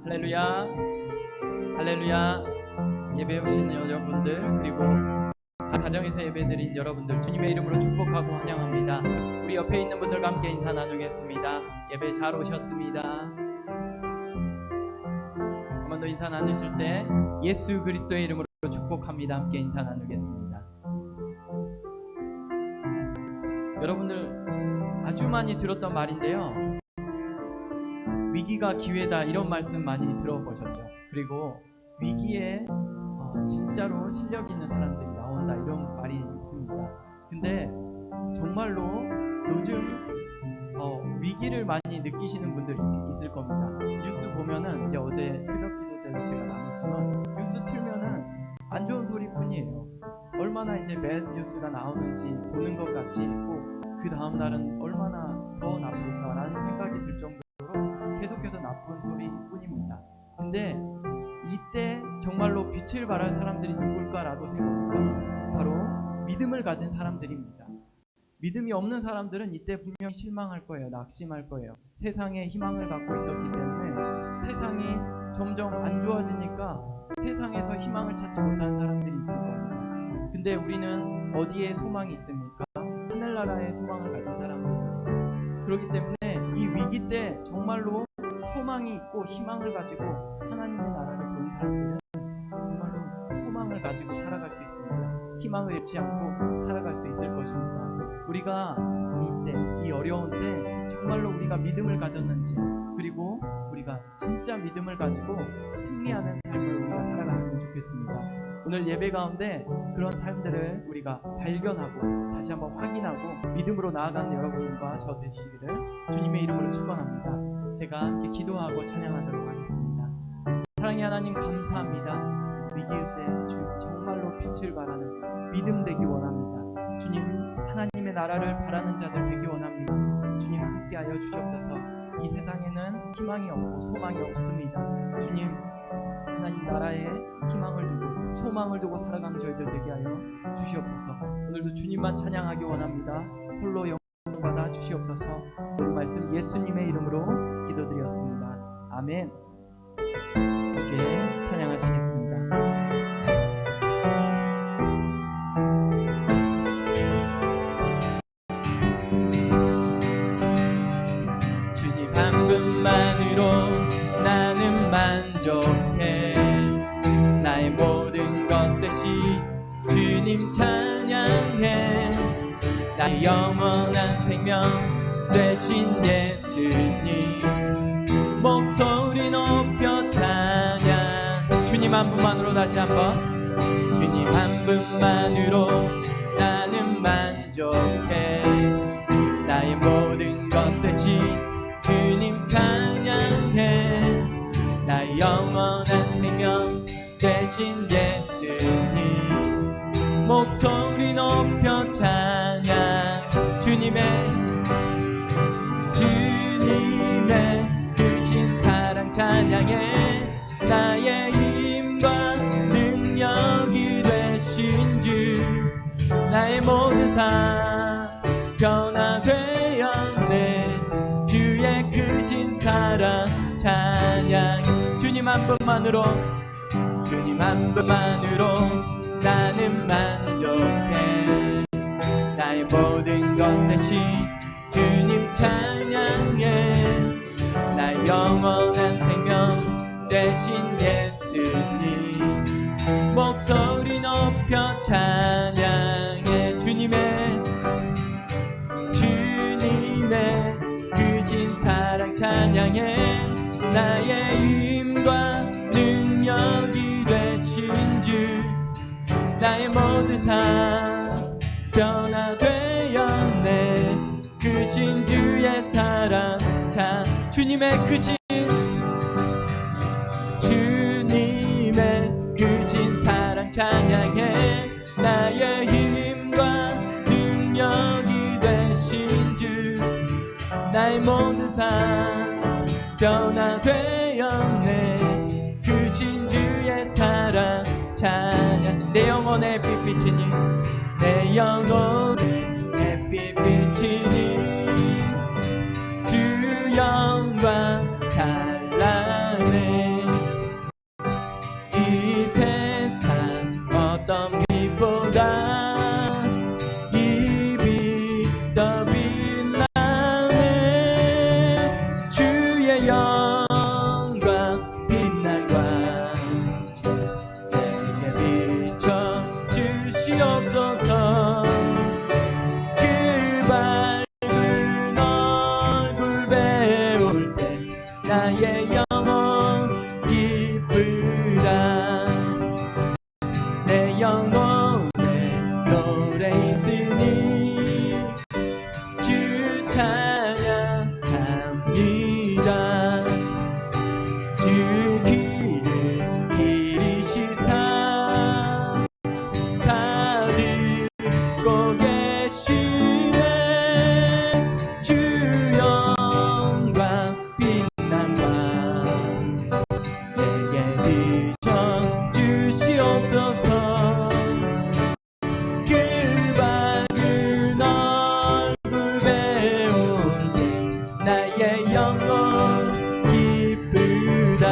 할렐루야, 할렐루야. 예배 오신 여러분들, 그리고 가정에서 예배드린 여러분들, 주님의 이름으로 축복하고 환영합니다. 우리 옆에 있는 분들과 함께 인사 나누겠습니다. 예배 잘 오셨습니다. 한 번 더 인사 나누실 때 예수 그리스도의 이름으로 축복합니다. 함께 인사 나누겠습니다. 여러분들 아주 많이 들었던 말인데요, 위기가 기회다, 이런 말씀 많이 들어보셨죠? 그리고 위기에 진짜로 실력 있는 사람들이 나온다, 이런 말이 있습니다. 근데 정말로 요즘 위기를 많이 느끼시는 분들이 있을 겁니다. 뉴스 보면은, 이제 어제 새벽 기도 때도 제가 나눴지만, 뉴스 틀면은 안 좋은 소리뿐이에요. 얼마나 이제 매드 뉴스가 나오는지 보는 것 같이 있고, 그 다음 날은 얼마나 더 나쁠까라는 생각이 들 정도로 계속해서 나쁜 소리뿐입니다. 근데 이때 정말로 빛을 발할 사람들이 누굴까라고 생각해보면 바로 믿음을 가진 사람들입니다. 믿음이 없는 사람들은 이때 분명히 실망할 거예요. 낙심할 거예요. 세상에 희망을 갖고 있었기 때문에 세상이 점점 안 좋아지니까 세상에서 희망을 찾지 못하는 사람들이 있을 겁니다. 근데 우리는 어디에 소망이 있습니까? 하늘나라에 소망을 가진 사람들입니다. 그렇기 때문에 이 위기 때 정말로 소망이 있고 희망을 가지고 하나님의 나라를 보는 사람들은 정말로 소망을 가지고 살아갈 수 있습니다. 희망을 잃지 않고 살아갈 수 있을 것입니다. 우리가 이때, 이 어려운 때 정말로 우리가 믿음을 가졌는지, 그리고 우리가 진짜 믿음을 가지고 승리하는 삶을 우리가 살아갔으면 좋겠습니다. 오늘 예배 가운데 그런 삶들을 우리가 발견하고 다시 한번 확인하고 믿음으로 나아가는 여러분과 저 되시기를 주님의 이름으로 축원합니다. 제가 함께 기도하고 찬양하도록 하겠습니다. 사랑의 하나님, 감사합니다. 위기의 때 주님 정말로 빛을 발하는 믿음 되기 원합니다. 주님, 하나님의 나라를 바라는 자들 되기 원합니다. 주님, 함께하여 주시옵소서. 이 세상에는 희망이 없고 소망이 없습니다. 주님, 하나님 나라에 희망을 두고 소망을 두고 살아가는 저희들 되게 하여 주시옵소서. 오늘도 주님만 찬양하기 원합니다. 홀로 영광받아 주시옵소서. 오늘 말씀 예수님의 이름으로 기도드렸습니다. 아멘. 함께 찬양하시겠습니다. 주님 한 분만으로 나는 만족해. 나의 모든 것 되시 주님 찬양해. 나의 영원한 생명 되신 예수님 목소리 높여 찬양. 주님 한 분만으로 다시 한번. 주님 한 분만으로 나는 만족해. 나의 모든 것 되신 주님 찬양해. 나의 영원한 생명 되신 예수님 목소리 높여 찬양. 주님의 크신 사랑 찬양해. 나의 힘과 능력이 되신 주 나의 모든 삶 변화되었네. 주의 크신 사랑 찬양. 주님 한 분만으로, 주님 한 분만으로 나는 만족해. 나의 모든 것 되신 주님 찬양해. 나의 영원한 생명 되신 예수님 목소리 높여 찬양해. 주님의 크신 사랑 찬양해. 나의 힘과 능력이 되신 주 나의 모든 삶 변화되었네. 크신 주의 사랑 찬. 주님의 크신 사랑 찬양해. 나의 힘과 능력이 되신 주 나의 모든 삶 변화되었네. 크신 주의 사랑 찬양. 내 영혼의 빛비치니, 내 영혼의 빛비치니 주 영광 찬란해. 영광 빛난 광채 내게 비춰 주시옵소서. 그 밝은 얼굴 배울 때 나의 영혼 기쁘다. 내 영혼에 노래 있으니 주 찬양합니다. 주 길을 길이시사 다 듣고 계시네. 주 영광 빛난 밤 내게 비춰 주시옵소서. 그 밝은 얼굴 배울 때 나의 영혼 기쁘다.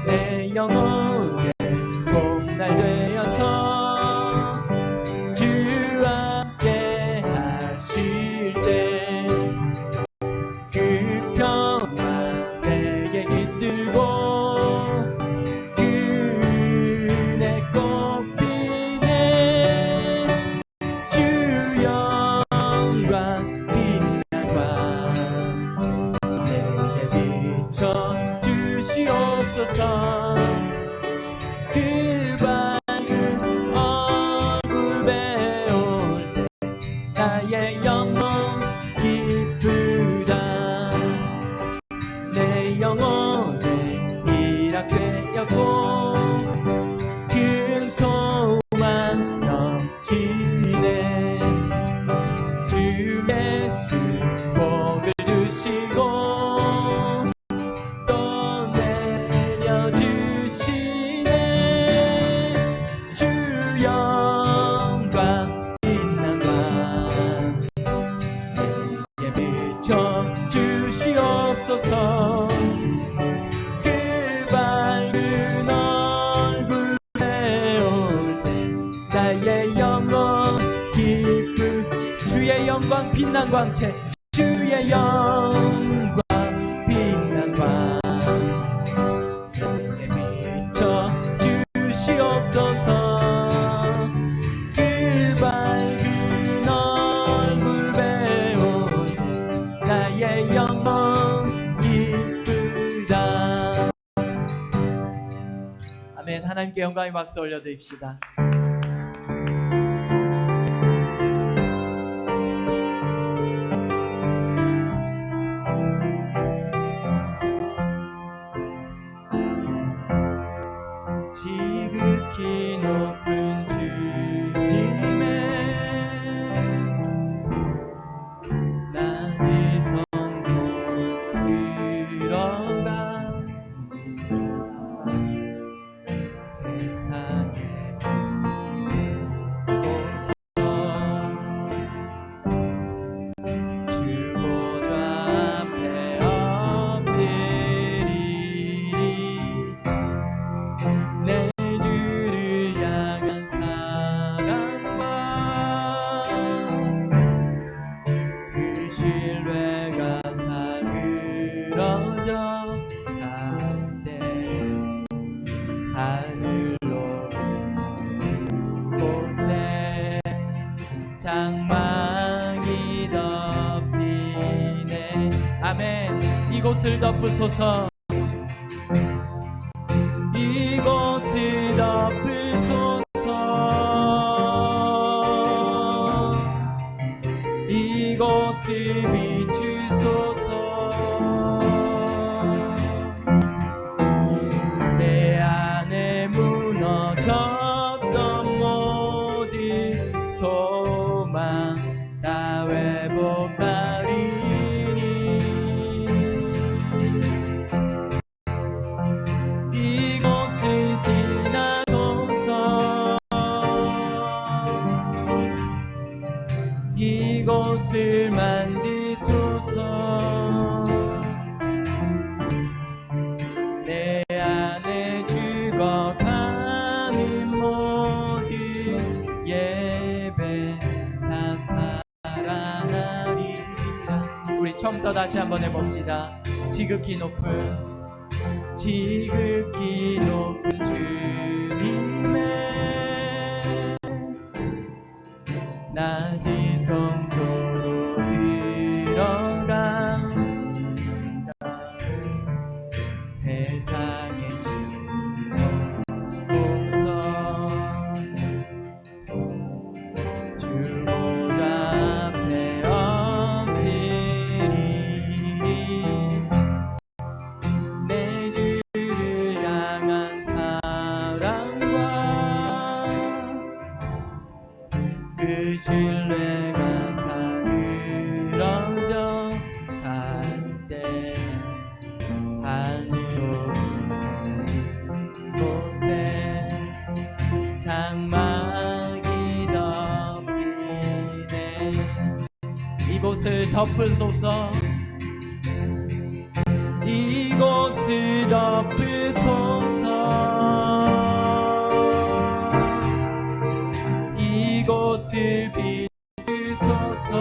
내 영혼에 봄날 되어서 주 함께 하실 때 그 평안 내게 깃들고 그 은혜 꽃피네. 주 영광 빛난 광채 내게 비춰 주시옵소서. 그 밝은 얼굴 배울 때 나의 영혼 기쁘다. 내 영혼에 희락되었고 큰 소망 넘치네. 주 예수 복을 주시고 또 내려주시네. 주 영광 빛난 광채 내게 비춰 주시옵소서. 그 밝은 얼굴 배울 때 나의 영혼 기쁘. 주의 영광 빛난 광채 주의 영광 빛난 광채 내게 비춰 주시옵소서. 그 밝은 얼굴 배울 때 나의 영혼 기쁘다. 아멘. 하나님께 영광의 박수 올려드립시다. 지극히 높은 주님의 낮은 성소 들어가 세상에 주 보좌 앞에 엎드리리. 내 주를 향한 사랑과 그 신뢰가 사그러져 갈 때 하늘로 곳에 장막이 덮이네. 아멘. 이곳을 덮으소서. 이곳을 덮으소서. 이곳을 비추소서. 내 안에 무너졌던 모든 소망 다 회복하리니. 다시 한번 해봅시다. 지극히 높은 주님의 낮은 성소로 들어갑니다. 세상의 신봉선 주보좌 앞에 엎드리니 내 주를 향한 사랑과 그 신뢰가 사그러져 갈 때 하늘로 곳에 장막이 덮이네. 이곳을 덮으소서. 이곳을 덮으소서. 이곳을 비추소서.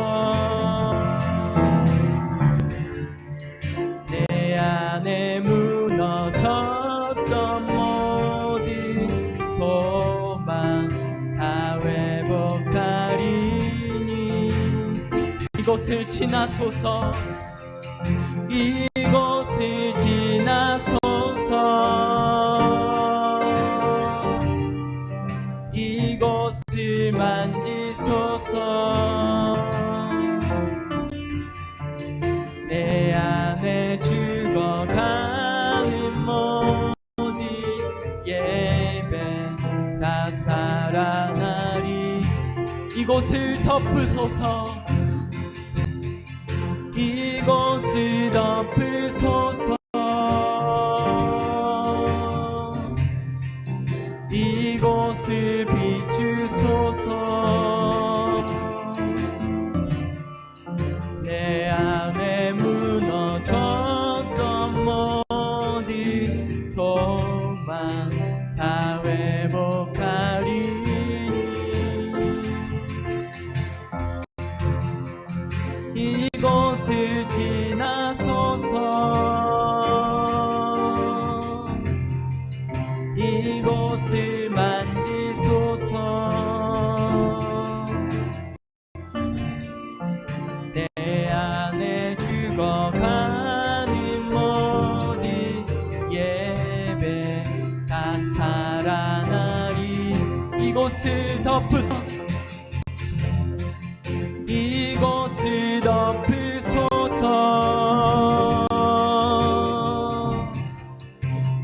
내 안에 무너졌던 모든 소망 다 회복하리니 이곳을 지나소서. 이곳을 지나소서. 이곳을 만지소서. 내 안에 죽어가는 모든 예배 다 살아나리. 이곳을 덮으소서. 이곳을 덮으소서. 이곳을 비추소서. 내 안에 무너졌던 모든 소망 다 회복하리니 이곳을 지나소서. 이곳을 만지소서. 내 안에 죽어가는 모든 예배 다 살아나리. 이곳을 덮으소서. 이곳을 덮으소서.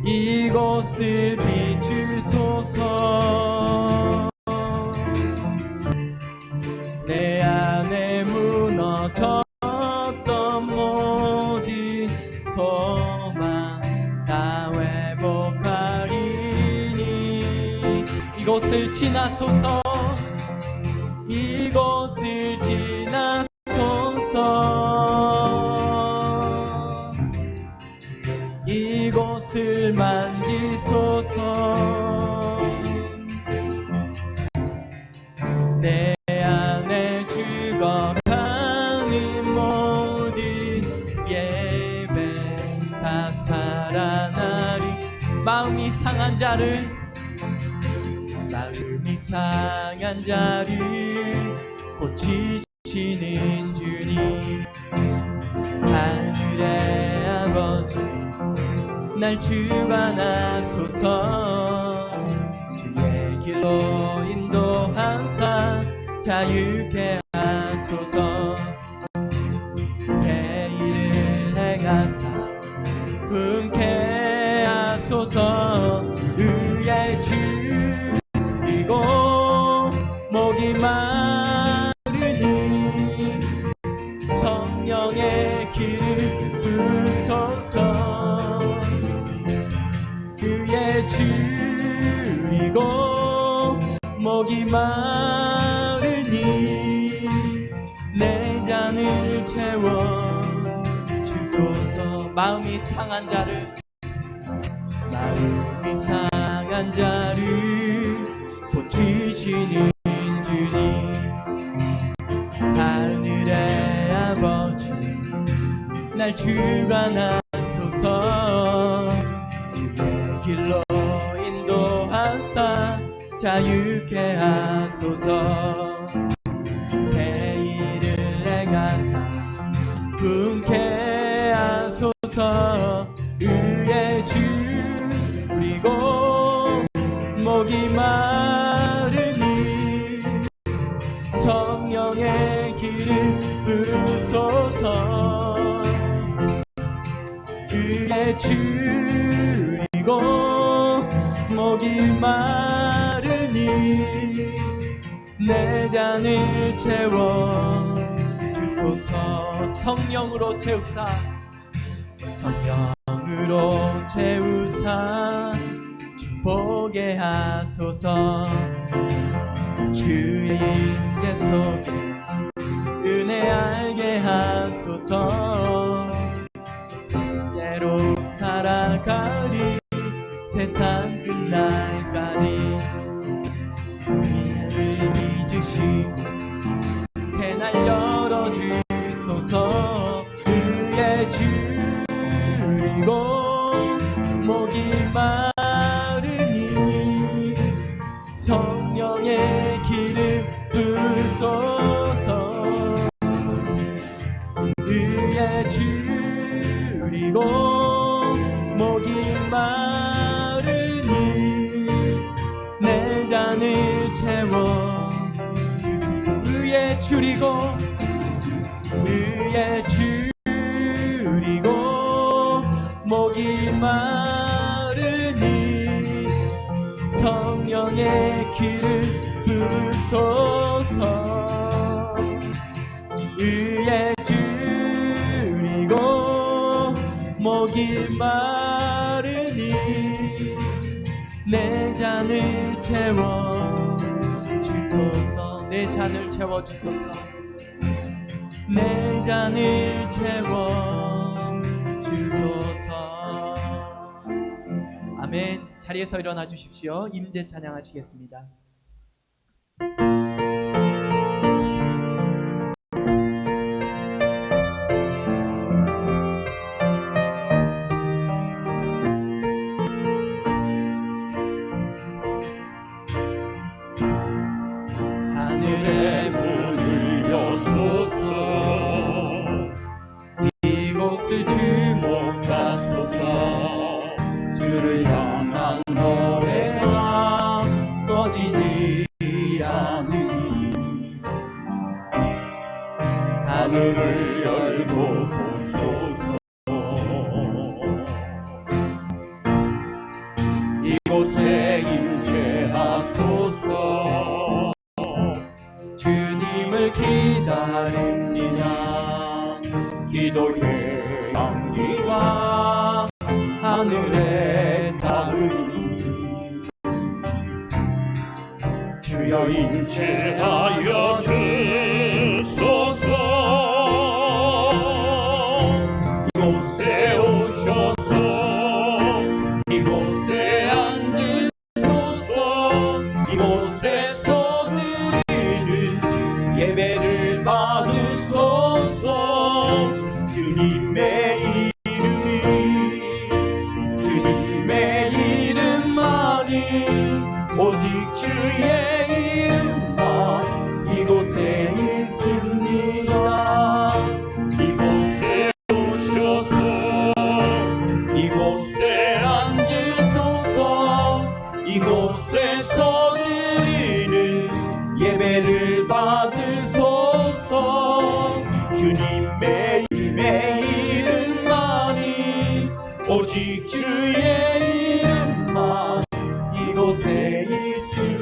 이곳을 비추소서. 내 안에 무너졌던 모든 소망 다 회복하리니 이곳을 지나소서. 이곳을 지나소서. 이곳을 만지소서. 내 안에 죽어가는 모든 예배 다 살아나리. 마음이 상한 자를 고치시는 주님. 하늘의 아버지 날 주관하소서. 주의 길로 인도하사 자유케 하소서. 새 일을 행하사 품게 하소서. 의의 주이고 목이 마르니 성령의 길을 부소서. 주의 주이고 목이 마르니 내 잔을 채워 주소서. 마음이 상한 자를 고치시는 주님. 하늘의 아버지 날 주관하소서. 주의 길로 인도하사 자유케 하소서. 새 일을 내가사 분케 하소서. 의의 주 그리고 목이 마르니 성령의 기름 부으소서. 의의 주리고 목이 마르니 내 잔을 채워 주소서. 성령으로 채우사 성령으로 채우사 축복게 하소서. 주의 임재 속에 은혜 알게 하소서. 예로 살아가리 세상 끝날까지. 이를 잊으시고 새날 열어주소서. 그의 주이고 목이 마르니 성령의 기름 부으소서. 그의 주이고 목이 마르니 내 잔을 채워 주소서. 의의 주리고 의의 주리고 목이 마르니 성령의 기름 부으소서. 의의 주리고 목이 마르니 내 잔을 채워 주소서. 내 잔을 채워 주소서. 내 잔을 채워 주소서. 아멘. 자리에서 일어나 주십시오. 임재 찬양하시겠습니다. 하늘의 문을 여소서. 이곳을 주목하소서. 주를 향한 노래가 꺼지지 않으니 하늘을 열고 보소서. 이곳에 임재하소서. 주님을 기다립니다. 기도의 향기가 하늘에 닿으니 주여 임재하여 주소서. 이곳에 오셔서 이곳에 앉으소서. 이곳에서 드리는 예배를 받으소서. 주님의 주님의 이름만이 오직 주의 이름만 이곳에 있습니다. 이곳에 오셔서 이곳에 앉으소서. 이곳에서 드리는 예배를 받으소서. 주님의 이름만이 오직 주의 이름만 이곳에 있습니다.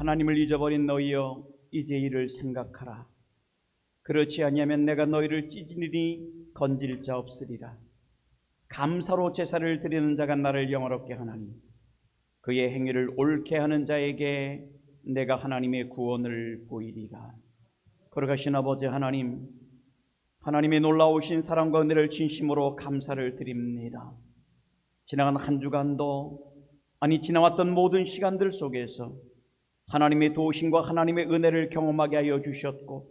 하나님을 잊어버린 너희여, 이제 이를 생각하라. 그렇지 아니하면 내가 너희를 찢으리니 건질 자 없으리라. 감사로 제사를 드리는 자가 나를 영화롭게 하나니 그의 행위를 옳게 하는 자에게 내가 하나님의 구원을 보이리라. 거룩하신 아버지 하나님, 하나님의 놀라우신 사랑과 은혜를 진심으로 감사를 드립니다. 지나간 한 주간도, 아니 지나왔던 모든 시간들 속에서 하나님의 도우심과 하나님의 은혜를 경험하게 하여 주셨고,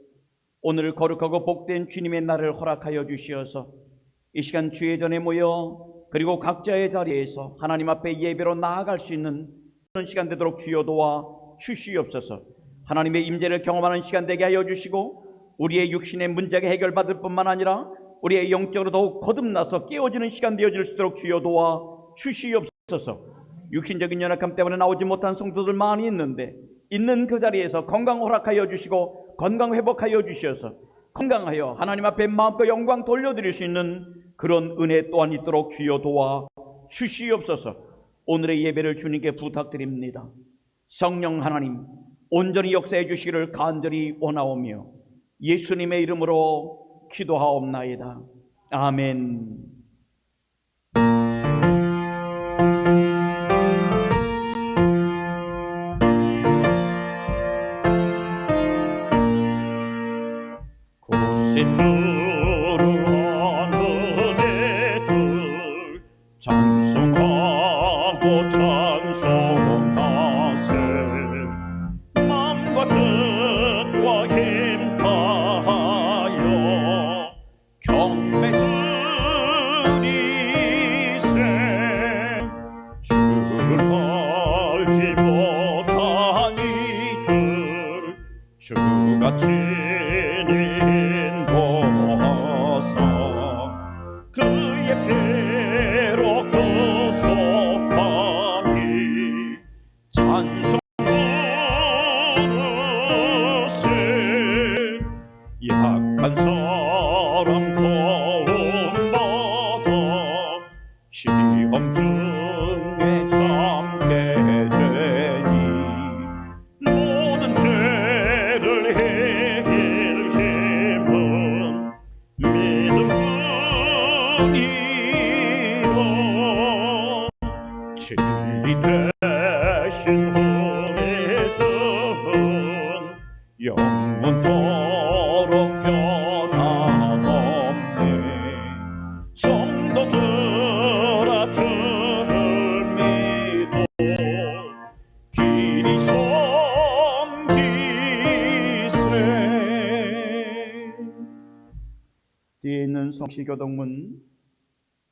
오늘 거룩하고 복된 주님의 날을 허락하여 주시어서 이 시간 주의 전에 모여 그리고 각자의 자리에서 하나님 앞에 예배로 나아갈 수 있는 그런 시간 되도록 주여 도와 주시옵소서. 하나님의 임재를 경험하는 시간 되게 하여 주시고, 우리의 육신의 문제가 해결받을 뿐만 아니라 우리의 영적으로 더욱 거듭나서 깨어지는 시간 되어질 수 있도록 주여 도와 주시옵소서. 육신적인 연약함 때문에 나오지 못한 성도들 많이 있는데, 있는 그 자리에서 건강 허락하여 주시고 건강 회복하여 주셔서 건강하여 하나님 앞에 마음껏 영광 돌려드릴 수 있는 그런 은혜 또한 있도록 주여 도와 주시옵소서. 오늘의 예배를 주님께 부탁드립니다. 성령 하나님, 온전히 역사해 주시기를 간절히 원하오며 예수님의 이름으로 기도하옵나이다. 아멘. 주를 하늘들 찬송하고 찬송하세. 마음과 뜻과 힘 다하여 경배 드리세. 주를 알지 못한 이들 주같이 그의 배로 구속하니 찬송 부르세. 약한 사람 도움받아 시험 중에 참게 되니 모든 죄를 이길 힘은 믿음뿐이라. 진리 대신 후의 정은 영원토록 변함없네. 성도들아 주를 믿어 길이 섬기세. 뒤에 있는 성시교동문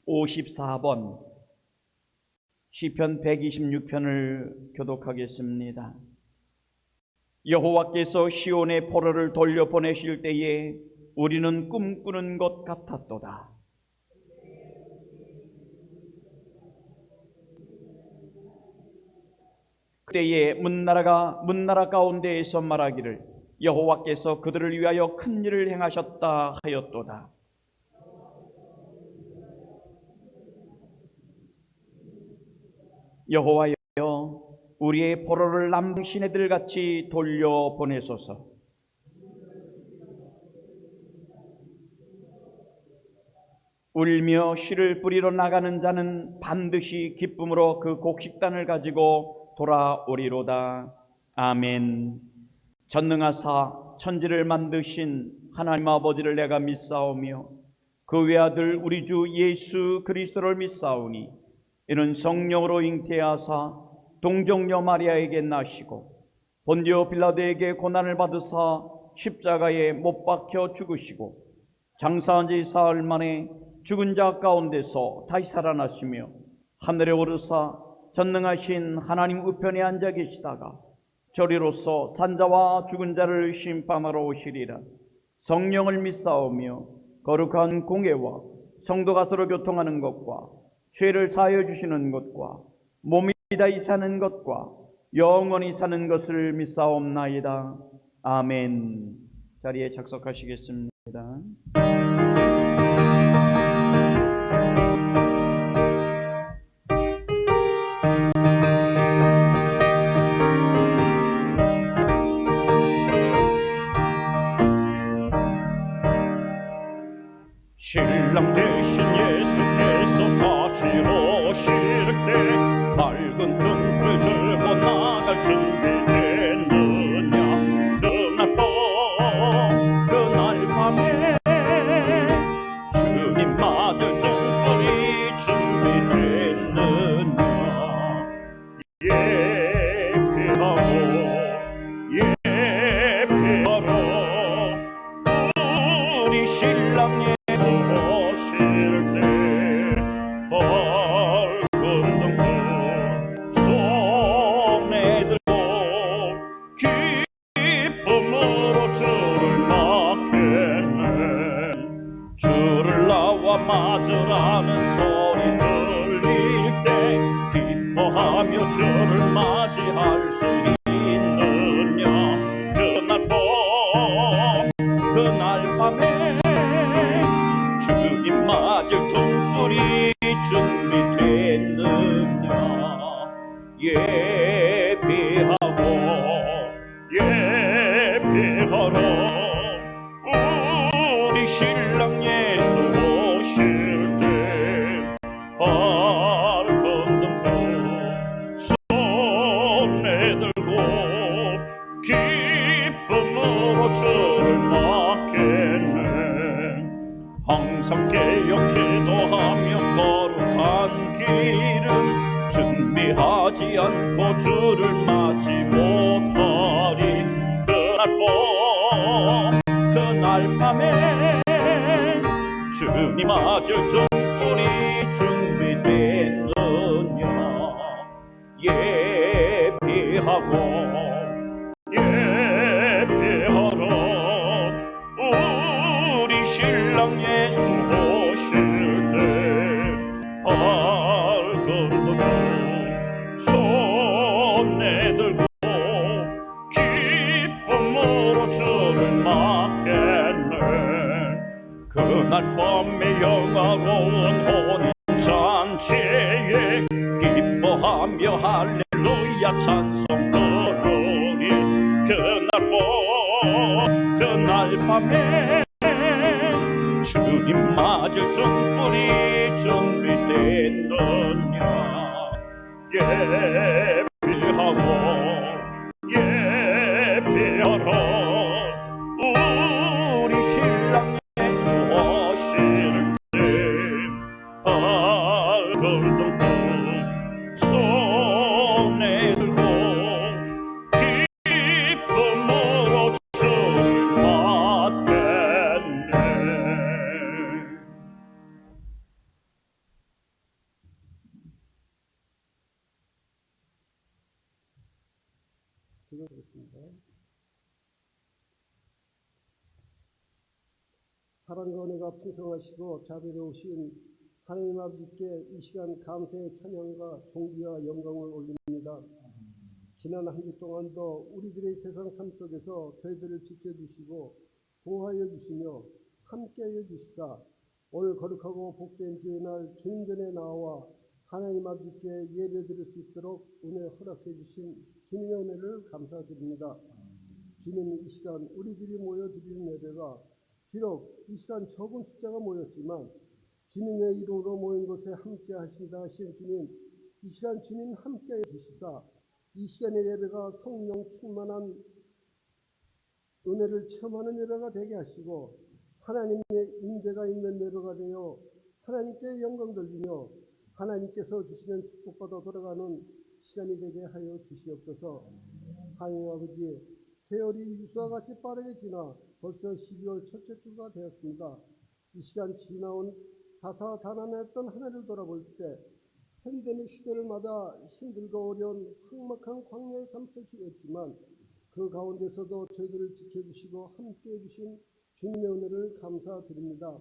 54번 시편 126편을 교독하겠습니다. 여호와께서 시온의 포로를 돌려보내실 때에 우리는 꿈꾸는 것 같았도다. 그때에 문나라 가운데에서 말하기를 여호와께서 그들을 위하여 큰 일을 행하셨다 하였도다. 여호와여, 우리의 포로를 남방 시내들같이 돌려보내소서. 울며 씨를 뿌리러 나가는 자는 반드시 기쁨으로 그 곡식단을 가지고 돌아오리로다. 아멘. 전능하사 천지를 만드신 하나님 아버지를 내가 믿사오며 그 외아들 우리 주 예수 그리스도를 믿사오니 이는 성령으로 잉태하사 동정녀 마리아에게 나시고 본디오 빌라도에게 고난을 받으사 십자가에 못 박혀 죽으시고 장사한 지 사흘 만에 죽은 자 가운데서 다시 살아나시며 하늘에 오르사 전능하신 하나님 우편에 앉아 계시다가 저리로서 산자와 죽은 자를 심판하러 오시리라. 성령을 믿사오며 거룩한 공회와 성도가 서로 교통하는 것과 죄를 사하여 주시는 것과 몸이 다시 사는 것과 영원히 사는 것을 믿사옵나이다. 아멘. 자리에 착석하시겠습니다. 기뻐하며 주를 맞이할 수 있느냐. 그날 밤에 주님 맞을 등불이 준비됐느냐. 예배하고 예배하러 우리 신랑 예수 오실 때 밝은 등불 손에 들고 기쁨으로 주를 맞겠네. 항상 깨어 기도하며 거룩한 길은 준비하지 않고 주를 맞지 못하리. 그날 밤에 주님 맞을 등불이 준비됐느냐. 예배하고 예배하러 우리 신랑 예수 오실 때 밝은 등불 손에 들고 기쁨으로 주를 맞겠네. 그날 밤에 영화로운 혼인잔치에 기뻐하며 할렐루야 찬송 부르리. 그날 밤에 주님 맞을 등불이 준비됐느냐. 예배하고 예배하러 우리 신랑 예수 오실 때 밝은 등불 손에 들고 기쁨으로 주를 맞겠네. 기도드리겠습니다. 사랑과 은혜가 풍성하시고 자비로우신 하나님 아버지께 이 시간 감사의 찬양과 존귀와 영광을 올립니다. 지난 한 주 동안도 우리들의 세상 삶 속에서 저희들을 지켜주시고 보호하여 주시며 함께하여 주시사 오늘 거룩하고 복된 주의 날 주님 전에 나와 하나님 아버지께 예배드릴 수 있도록 은혜 허락해 주신 주님의 은혜를 감사드립니다. 주님, 이 시간 우리들이 모여드리는 예배가 비록 이 시간 적은 숫자가 모였지만 주님의 이름으로 모인 곳에 함께 하신다 하신 주님, 이 시간 주님 함께 주시사 이 시간의 예배가 성령 충만한 은혜를 체험하는 예배가 되게 하시고 하나님의 임재가 있는 예배가 되어 하나님께 영광 돌리며 하나님께서 주시는 축복받아 돌아가는 시간이 되게 하여 주시옵소서. 하나님 아버지, 세월이 유수와 같이 빠르게 지나 벌써 12월 첫째 주가 되었습니다. 이 시간 지나온 다사다난했던 한 해를 돌아볼 때 팬데믹 시대를 맞아 힘들고 어려운 삭막한 광야의 삶 속이었지만 그 가운데서도 저희들을 지켜주시고 함께해 주신 주님의 은혜를 감사드립니다.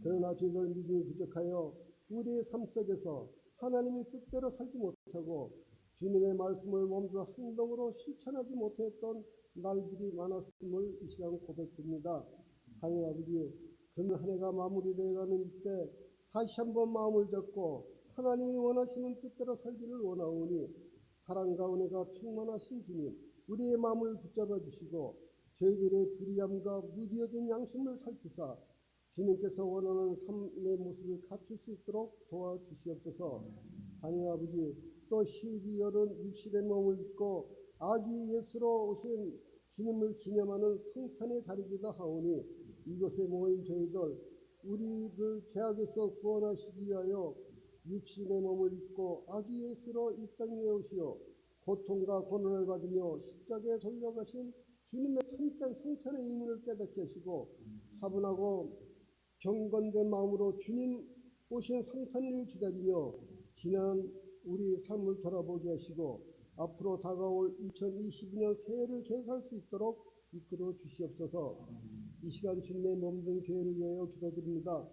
그러나 저희들 믿음이 부족하여 우리의 삶 속에서 하나님의 뜻대로 살지 못하고 주님의 말씀을 몸소 행동으로 실천하지 못했던 날들이 많았음을 이 시간 고백드립니다. 하나님 아버지, 그러면 한 해가 마무리되어가는 이때 다시 한번 마음을 잡고 하나님이 원하시는 뜻대로 살기를 원하오니 사랑과 은혜가 충만하신 주님, 우리의 마음을 붙잡아 주시고 저희들의 불의함과 무디어진 양심을 살피사 주님께서 원하는 삶의 모습을 갖출 수 있도록 도와주시옵소서. 하나님 아버지, 또 12월은 육신의 몸을 입고 아기 예수로 오신 주님을 기념하는 성탄의 달이기도 하오니 이곳에 모인 저희들 우리를 죄악에서 구원하시기 위하여 육신의 몸을 입고 아기 예수로 이 땅에 오시어 고통과 고난을 받으며 십자가에 돌려가신 주님의 참된 성탄의 의미를 깨닫게 하시고 차분하고 경건된 마음으로 주님 오신 성탄을 기다리며 지난 우리 삶을 돌아보게 하시고 앞으로 다가올 2022년 새해를 계획할 수 있도록 이끌어 주시옵소서. 이 시간 주님의 몸된 교회를 위하여 기도드립니다.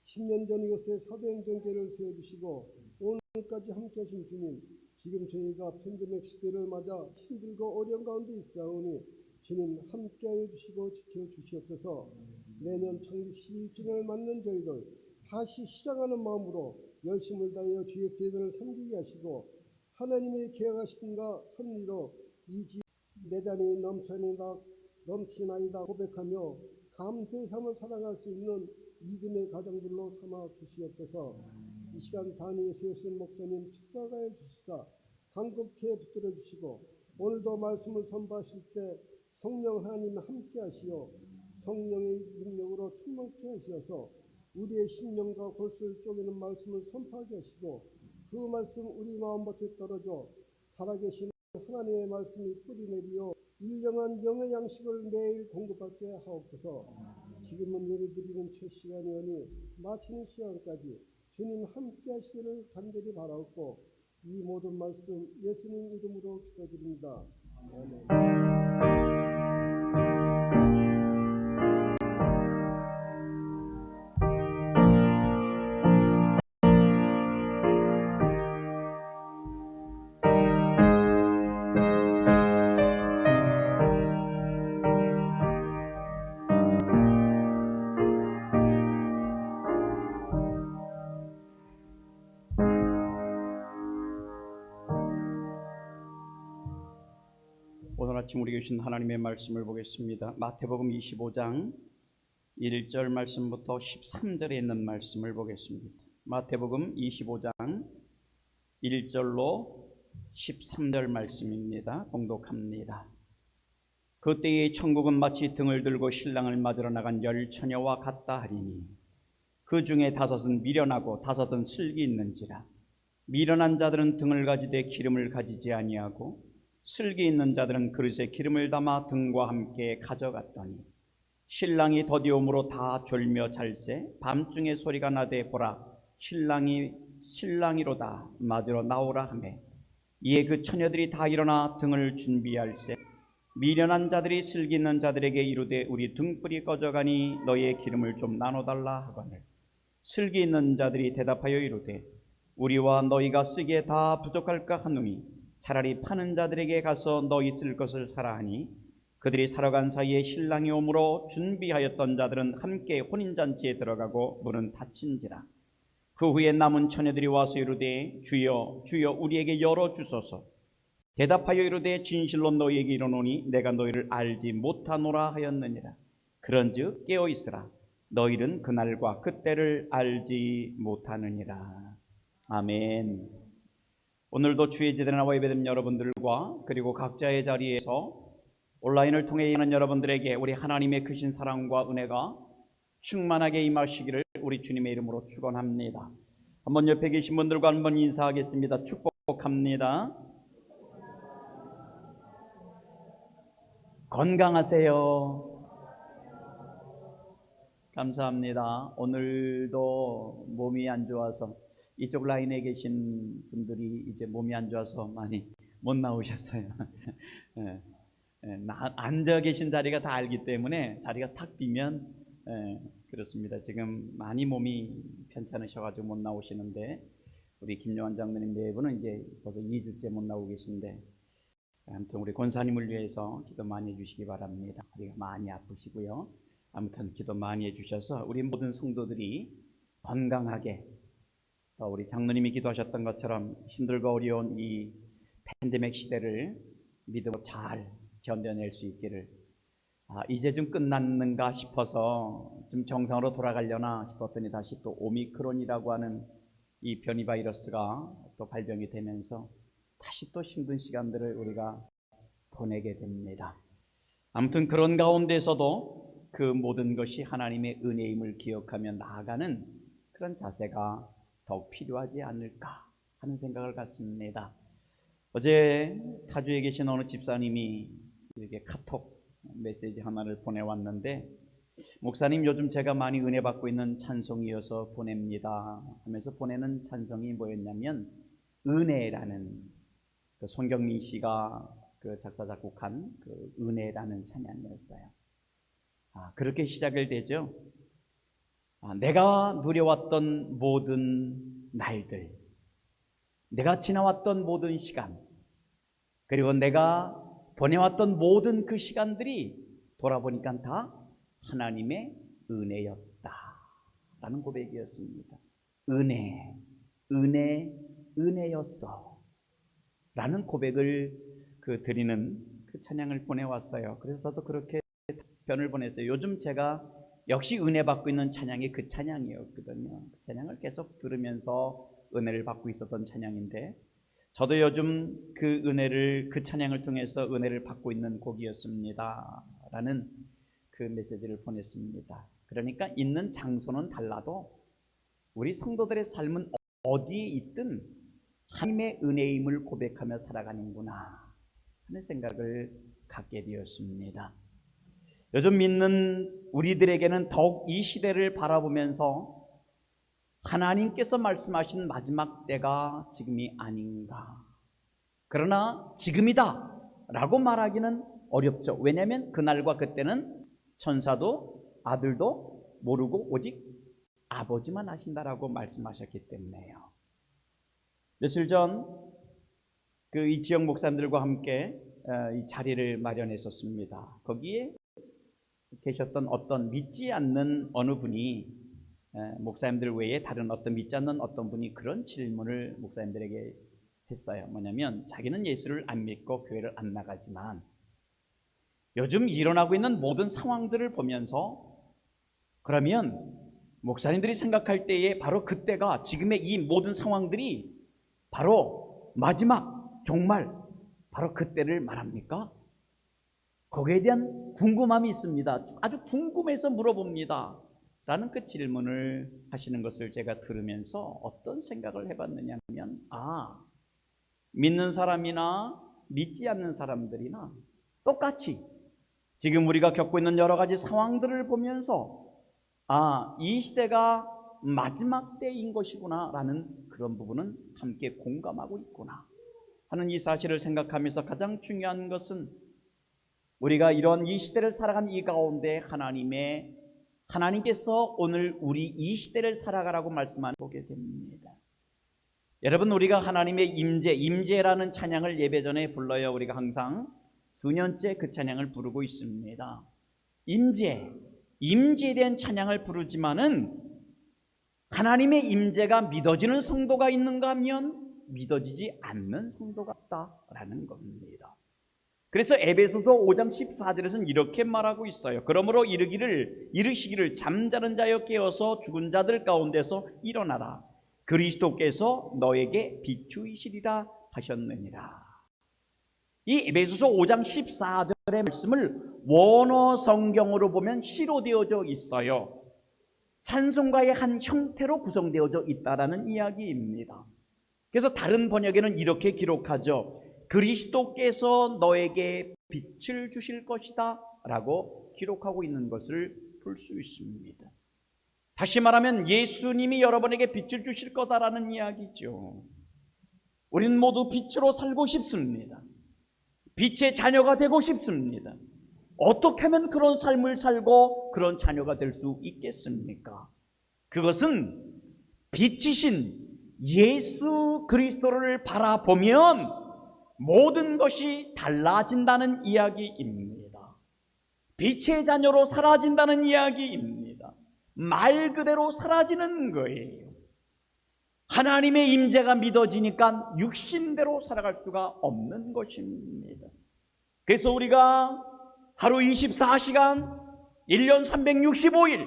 10년 전 이곳에 사도행전교회를 세워주시고 오늘까지 함께 하신 주님, 지금 저희가 팬데믹 시대를 맞아 힘들고 어려운 가운데 있사오니 주님 함께하여 주시고 지켜주시옵소서. 내년 창립 11주년을 맞는 저희들 다시 시작하는 마음으로 열심을 다하여 주의 계획을 섬기게 하시고 하나님의 계약하심과 섭리로 이 집 내단이 넘치나이다 고백하며 감사의 삶을 살아갈 수 있는 믿음의 가정들로 삼아 주시옵소서. 이 시간 단위에 세우신 목사님 축복하여 주시사 강급케 붙들어 주시고 오늘도 말씀을 선포하실 때 성령 하나님 함께 하시어 성령의 능력으로 충만케 하시어서 우리의 심령과 골수를 쪼개는 말씀을 선포하게 하시고 그 말씀 우리 마음밖에 떨어져 살아계신 하나님의 말씀이 뿌리내리어 일령한 영의 양식을 매일 공급받게 하옵소서. 지금은 예배드리는 첫 시간이오니 마치는 시간까지 주님 함께 하시기를 간절히 바라옵고 이 모든 말씀 예수님 이름으로 기도드립니다. 아멘. 오늘 아침 우리 주신 하나님의 말씀을 보겠습니다. 마태복음 25장 1절 말씀부터 13절에 있는 말씀을 보겠습니다. 마태복음 25장 1절로 13절 말씀입니다. 봉독합니다. 그때의 천국은 마치 등을 들고 신랑을 맞으러 나간 열 처녀와 같다 하리니 그 중에 다섯은 미련하고 다섯은 슬기 있는지라. 미련한 자들은 등을 가지되 기름을 가지지 아니하고 슬기 있는 자들은 그릇에 기름을 담아 등과 함께 가져갔더니 신랑이 더디옴으로 다 졸며 잘새 밤중에 소리가 나되 보라 신랑이로다 맞으러 나오라 하매 이에 그 처녀들이 다 일어나 등을 준비할세 미련한 자들이 슬기 있는 자들에게 이르되 우리 등불이 꺼져가니 너희의 기름을 좀 나눠달라 하거늘 슬기 있는 자들이 대답하여 이르되 우리와 너희가 쓰기에 다 부족할까 하노니 차라리 파는 자들에게 가서 너희 쓸 것을 사라 하니 그들이 사러 간 사이에 신랑이 오므로 준비하였던 자들은 함께 혼인잔치에 들어가고 문은 닫힌지라. 그 후에 남은 처녀들이 와서 이르되 주여 주여 우리에게 열어주소서. 대답하여 이르되 진실로 너희에게 이르노니 내가 너희를 알지 못하노라 하였느니라. 그런즉 깨어있으라. 너희는 그날과 그때를 알지 못하느니라. 아멘. 오늘도 주의 제대로 나와 예배드린 여러분들과 그리고 각자의 자리에서 온라인을 통해 있는 여러분들에게 우리 하나님의 크신 사랑과 은혜가 충만하게 임하시기를 우리 주님의 이름으로 축원합니다. 한번 옆에 계신 분들과 한번 인사하겠습니다. 축복합니다. 건강하세요. 감사합니다. 오늘도 몸이 안 좋아서 이쪽 라인에 계신 분들이 이제 몸이 안 좋아서 많이 못 나오셨어요. 앉아 계신 자리가 다 알기 때문에 자리가 탁 비면 그렇습니다. 지금 많이 몸이 편찮으셔가지고 못 나오시는데 우리 김요한 장로님 네 분은 이제 벌써 2주째 못 나오고 계신데 아무튼 우리 권사님을 위해서 기도 많이 해주시기 바랍니다. 우리가 많이 아프시고요. 아무튼 기도 많이 해주셔서 우리 모든 성도들이 건강하게 우리 장로님이 기도하셨던 것처럼 힘들고 어려운 이 팬데믹 시대를 믿음으로 잘 견뎌낼 수 있기를 이제 좀 끝났는가 싶어서 좀 정상으로 돌아가려나 싶었더니 다시 또 오미크론이라고 하는 이 변이 바이러스가 또 발병이 되면서 다시 또 힘든 시간들을 우리가 보내게 됩니다. 아무튼 그런 가운데서도 그 모든 것이 하나님의 은혜임을 기억하며 나아가는 그런 자세가 더욱 필요하지 않을까 하는 생각을 갖습니다. 어제 타주에 계신 어느 집사님이 이렇게 카톡 메시지 하나를 보내왔는데 목사님 요즘 제가 많이 은혜 받고 있는 찬송이어서 보냅니다 하면서 보내는 찬송이 뭐였냐면 은혜라는 그 손경민 씨가 그 작사 작곡한 그 은혜라는 찬양이었어요. 그렇게 시작을 되죠. 내가 누려왔던 모든 날들 내가 지나왔던 모든 시간, 그리고 내가 보내왔던 모든 그 시간들이 돌아보니까 다 하나님의 은혜였다라는 고백이었습니다. 은혜였어 라는 고백을 드리는 그 찬양을 보내왔어요. 그래서 저도 그렇게 변을 보냈어요. 요즘 제가 역시 은혜 받고 있는 찬양이 그 찬양이었거든요. 그 찬양을 계속 들으면서 은혜를 받고 있었던 찬양인데, 저도 요즘 그 찬양을 통해서 은혜를 받고 있는 곡이었습니다 라는 그 메시지를 보냈습니다. 그러니까 있는 장소는 달라도 우리 성도들의 삶은 어디에 있든 하나님의 은혜임을 고백하며 살아가는구나 하는 생각을 갖게 되었습니다. 요즘 믿는 우리들에게는 더욱 이 시대를 바라보면서 하나님께서 말씀하신 마지막 때가 지금이 아닌가, 그러나 지금이다 라고 말하기는 어렵죠. 왜냐하면 그날과 그때는 천사도 아들도 모르고 오직 아버지만 아신다라고 말씀하셨기 때문에요. 며칠 전 이 지역 목사님들과 함께 이 자리를 마련했었습니다. 거기에 계셨던 어떤 믿지 않는 어느 분이, 목사님들 외에 다른 어떤 믿지 않는 어떤 분이 그런 질문을 목사님들에게 했어요. 뭐냐면, 자기는 예수를 안 믿고 교회를 안 나가지만 요즘 일어나고 있는 모든 상황들을 보면서, 그러면 목사님들이 생각할 때에 바로 그때가, 지금의 이 모든 상황들이 바로 마지막, 정말 바로 그때를 말합니까? 거기에 대한 궁금함이 있습니다. 아주 궁금해서 물어봅니다 라는 그 질문을 하시는 것을 제가 들으면서 어떤 생각을 해봤느냐 하면, 믿는 사람이나 믿지 않는 사람들이나 똑같이 지금 우리가 겪고 있는 여러 가지 상황들을 보면서 이 시대가 마지막 때인 것이구나 라는 그런 부분은 함께 공감하고 있구나 하는 이 사실을 생각하면서, 가장 중요한 것은 우리가 이런 이 시대를 살아가는 이 가운데 하나님께서 오늘 우리 이 시대를 살아가라고 말씀하는 보게 됩니다. 여러분, 우리가 하나님의 임재라는 찬양을 예배전에 불러요. 우리가 항상 수년째 그 찬양을 부르고 있습니다. 임재에 대한 찬양을 부르지만은, 하나님의 임재가 믿어지는 성도가 있는가 하면 믿어지지 않는 성도가 있다라는 겁니다. 그래서 에베소서 5장 14절에서는 이렇게 말하고 있어요. 그러므로 이르시기를 잠자는 자여 깨어서 죽은 자들 가운데서 일어나라. 그리스도께서 너에게 비추이시리라 하셨느니라. 이 에베소서 5장 14절의 말씀을 원어 성경으로 보면 시로 되어져 있어요. 찬송가의 한 형태로 구성되어져 있다라는 이야기입니다. 그래서 다른 번역에는 이렇게 기록하죠. 그리스도께서 너에게 빛을 주실 것이다 라고 기록하고 있는 것을 볼 수 있습니다. 다시 말하면 예수님이 여러분에게 빛을 주실 거다라는 이야기죠. 우리는 모두 빛으로 살고 싶습니다. 빛의 자녀가 되고 싶습니다. 어떻게 하면 그런 삶을 살고 그런 자녀가 될 수 있겠습니까? 그것은 빛이신 예수 그리스도를 바라보면 모든 것이 달라진다는 이야기입니다. 빛의 자녀로 사라진다는 이야기입니다. 말 그대로 사라지는 거예요. 하나님의 임재가 믿어지니까 육신대로 살아갈 수가 없는 것입니다. 그래서 우리가 하루 24시간 1년 365일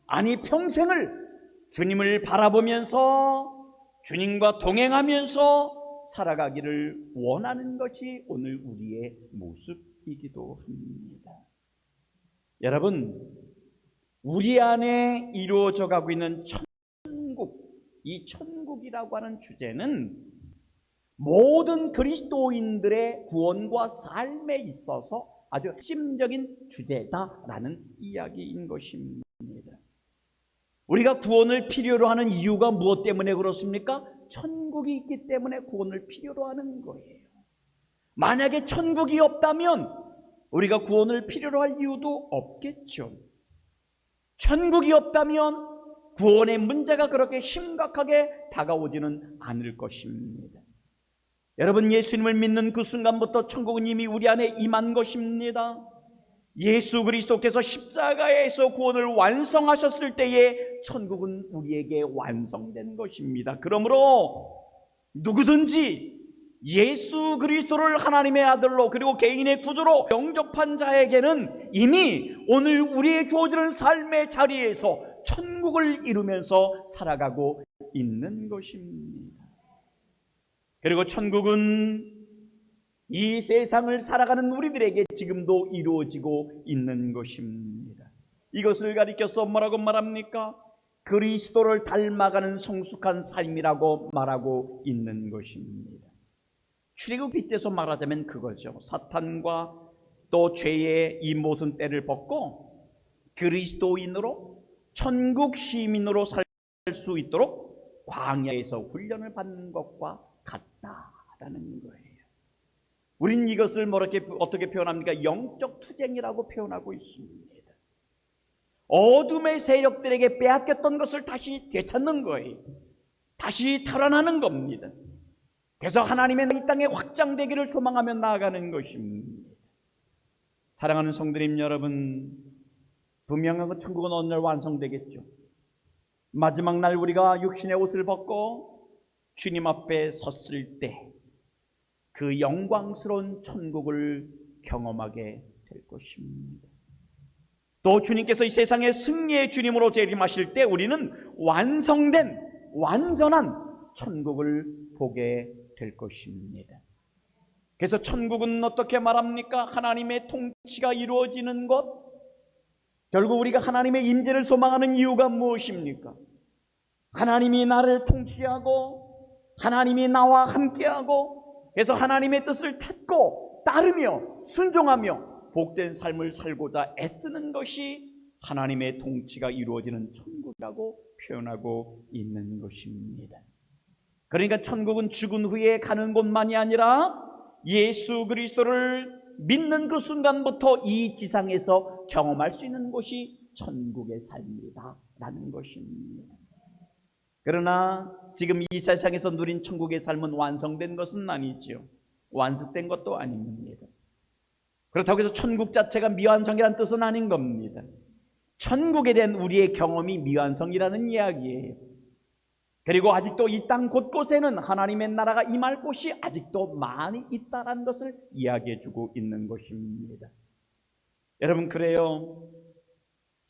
아니 평생을 주님을 바라보면서 주님과 동행하면서 살아가기를 원하는 것이 오늘 우리의 모습이기도 합니다. 여러분, 우리 안에 이루어져 가고 있는 천국, 이 천국이라고 하는 주제는 모든 그리스도인들의 구원과 삶에 있어서 아주 핵심적인 주제다라는 이야기인 것입니다. 우리가 구원을 필요로 하는 이유가 무엇 때문에 그렇습니까? 천국이 있기 때문에 구원을 필요로 하는 거예요. 만약에 천국이 없다면 우리가 구원을 필요로 할 이유도 없겠죠. 천국이 없다면 구원의 문제가 그렇게 심각하게 다가오지는 않을 것입니다. 여러분, 예수님을 믿는 그 순간부터 천국은 이미 우리 안에 임한 것입니다. 예수 그리스도께서 십자가에서 구원을 완성하셨을 때에 천국은 우리에게 완성된 것입니다. 그러므로 누구든지 예수 그리스도를 하나님의 아들로 그리고 개인의 구주로 영접한 자에게는 이미 오늘 우리의 주어지는 삶의 자리에서 천국을 이루면서 살아가고 있는 것입니다. 그리고 천국은 이 세상을 살아가는 우리들에게 지금도 이루어지고 있는 것입니다. 이것을 가리켜서 뭐라고 말합니까? 그리스도를 닮아가는 성숙한 삶이라고 말하고 있는 것입니다. 출애굽 빗대서 말하자면 그거죠. 사탄과 또 죄의 이 모든 때를 벗고 그리스도인으로 천국 시민으로 살 수 있도록 광야에서 훈련을 받는 것과 같다라는 거예요. 우린 이것을 어떻게 표현합니까? 영적 투쟁이라고 표현하고 있습니다. 어둠의 세력들에게 빼앗겼던 것을 다시 되찾는 거예요. 다시 탈환하는 겁니다. 그래서 하나님의 이 땅에 확장되기를 소망하며 나아가는 것입니다. 사랑하는 성도님 여러분, 분명한 건 천국은 어느 날 완성되겠죠. 마지막 날 우리가 육신의 옷을 벗고 주님 앞에 섰을 때 그 영광스러운 천국을 경험하게 될 것입니다. 또 주님께서 이 세상의 승리의 주님으로 재림하실 때 우리는 완성된 완전한 천국을 보게 될 것입니다. 그래서 천국은 어떻게 말합니까? 하나님의 통치가 이루어지는 것. 결국 우리가 하나님의 임재를 소망하는 이유가 무엇입니까? 하나님이 나를 통치하고 하나님이 나와 함께하고 그래서 하나님의 뜻을 찾고 따르며 순종하며 복된 삶을 살고자 애쓰는 것이 하나님의 통치가 이루어지는 천국이라고 표현하고 있는 것입니다. 그러니까 천국은 죽은 후에 가는 곳만이 아니라 예수 그리스도를 믿는 그 순간부터 이 지상에서 경험할 수 있는 곳이 천국의 삶이다라는 것입니다. 그러나 지금 이 세상에서 누린 천국의 삶은 완성된 것은 아니죠. 완숙된 것도 아닙니다. 그렇다고 해서 천국 자체가 미완성이라는 뜻은 아닌 겁니다. 천국에 대한 우리의 경험이 미완성이라는 이야기예요. 그리고 아직도 이 땅 곳곳에는 하나님의 나라가 임할 곳이 아직도 많이 있다는 것을 이야기해주고 있는 것입니다. 여러분, 그래요.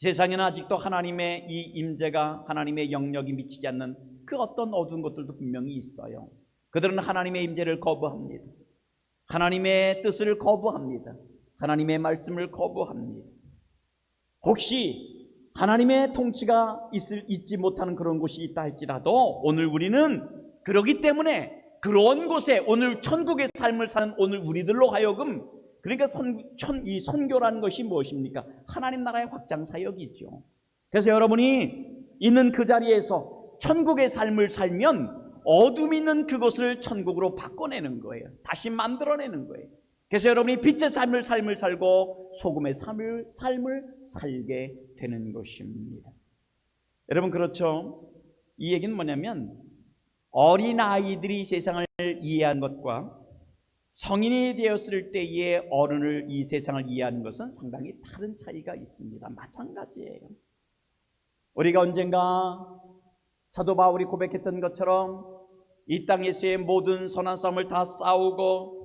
세상에는 아직도 하나님의 이 임재가 하나님의 영역이 미치지 않는 그 어떤 어두운 것들도 분명히 있어요. 그들은 하나님의 임재를 거부합니다. 하나님의 뜻을 거부합니다. 하나님의 말씀을 거부합니다. 혹시 하나님의 통치가 있지 못하는 그런 곳이 있다 할지라도 오늘 우리는 그러기 때문에 그런 곳에 오늘 천국의 삶을 사는 오늘 우리들로 하여금 그러니까 이 선교라는 것이 무엇입니까? 하나님 나라의 확장 사역이죠. 그래서 여러분이 있는 그 자리에서 천국의 삶을 살면 어둠이 있는 그것을 천국으로 바꿔내는 거예요. 다시 만들어내는 거예요. 그래서 여러분이 빛의 삶을 살고 소금의 삶을 살게 되는 것입니다. 여러분, 그렇죠? 이 얘기는 뭐냐면 어린아이들이 세상을 이해한 것과 성인이 되었을 때의 어른을 이 세상을 이해하는 것은 상당히 다른 차이가 있습니다. 마찬가지예요. 우리가 언젠가 사도 바울이 고백했던 것처럼 이 땅에서의 모든 선한 싸움을 다 싸우고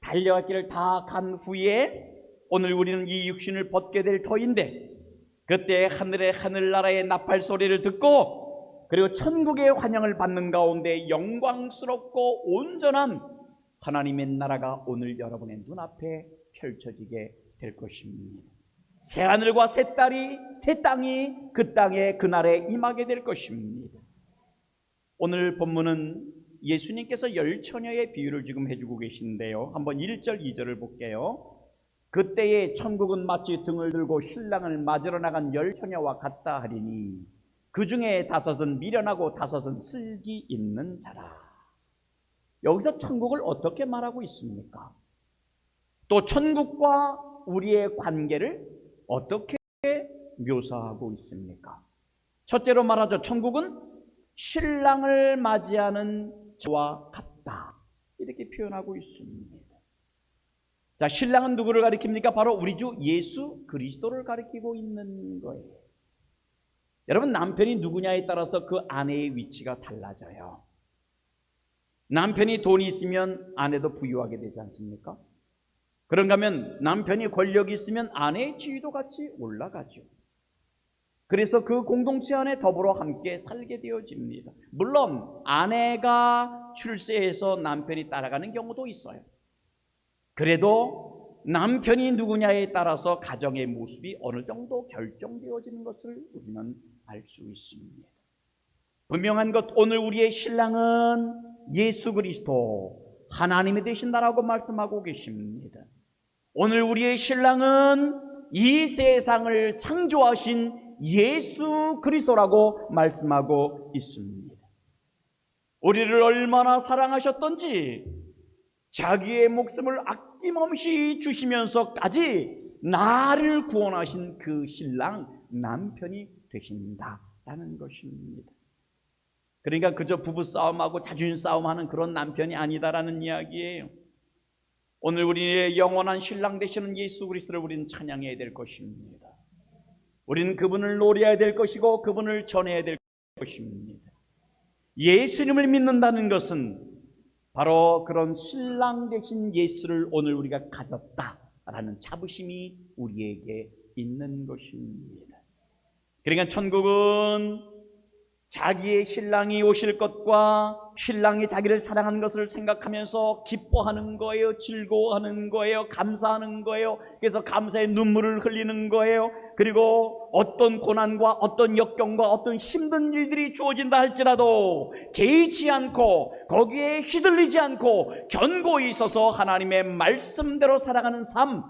달려갈 길을 다 간 후에 오늘 우리는 이 육신을 벗게 될 터인데 그때 하늘나라의 나팔 소리를 듣고 그리고 천국의 환영을 받는 가운데 영광스럽고 온전한 하나님의 나라가 오늘 여러분의 눈앞에 펼쳐지게 될 것입니다. 새하늘과 새 땅이 그 땅에 그날에 임하게 될 것입니다. 오늘 본문은 예수님께서 열처녀의 비유를 지금 해주고 계신데요. 한번 1절 2절을 볼게요. 그때에 천국은 마치 등을 들고 신랑을 맞으러 나간 열처녀와 같다 하리니 그 중에 5은 미련하고 5은 슬기 있는 자라. 여기서 천국을 어떻게 말하고 있습니까? 또 천국과 우리의 관계를 어떻게 묘사하고 있습니까? 첫째로 말하죠. 천국은 신랑을 맞이하는 저와 같다. 이렇게 표현하고 있습니다. 자, 신랑은 누구를 가리킵니까? 바로 우리 주 예수 그리스도를 가리키고 있는 거예요. 여러분, 남편이 누구냐에 따라서 그 아내의 위치가 달라져요. 남편이 돈이 있으면 아내도 부유하게 되지 않습니까? 그런가 하면 남편이 권력이 있으면 아내의 지위도 같이 올라가죠. 그래서 그 공동체 안에 더불어 함께 살게 되어집니다. 물론 아내가 출세해서 남편이 따라가는 경우도 있어요. 그래도 남편이 누구냐에 따라서 가정의 모습이 어느 정도 결정되어지는 것을 우리는 알 수 있습니다. 분명한 것, 오늘 우리의 신랑은 예수 그리스도 하나님이 되신다라고 말씀하고 계십니다. 오늘 우리의 신랑은 이 세상을 창조하신 예수 그리스도라고 말씀하고 있습니다. 우리를 얼마나 사랑하셨던지 자기의 목숨을 아낌없이 주시면서까지 나를 구원하신 그 신랑, 남편이 되신다라는 것입니다. 그러니까 그저 부부싸움하고 자존심 싸움하는 그런 남편이 아니다라는 이야기예요. 오늘 우리의 영원한 신랑 되시는 예수 그리스도를 우리는 찬양해야 될 것입니다. 우리는 그분을 노래해야 될 것이고 그분을 전해야 될 것입니다. 예수님을 믿는다는 것은 바로 그런 신랑 되신 예수를 오늘 우리가 가졌다라는 자부심이 우리에게 있는 것입니다. 그러니까 천국은 자기의 신랑이 오실 것과 신랑이 자기를 사랑하는 것을 생각하면서 기뻐하는 거예요. 즐거워하는 거예요. 감사하는 거예요. 그래서 감사의 눈물을 흘리는 거예요. 그리고 어떤 고난과 어떤 역경과 어떤 힘든 일들이 주어진다 할지라도 개의치 않고 거기에 휘둘리지 않고 견고히 서서 하나님의 말씀대로 살아가는 삶,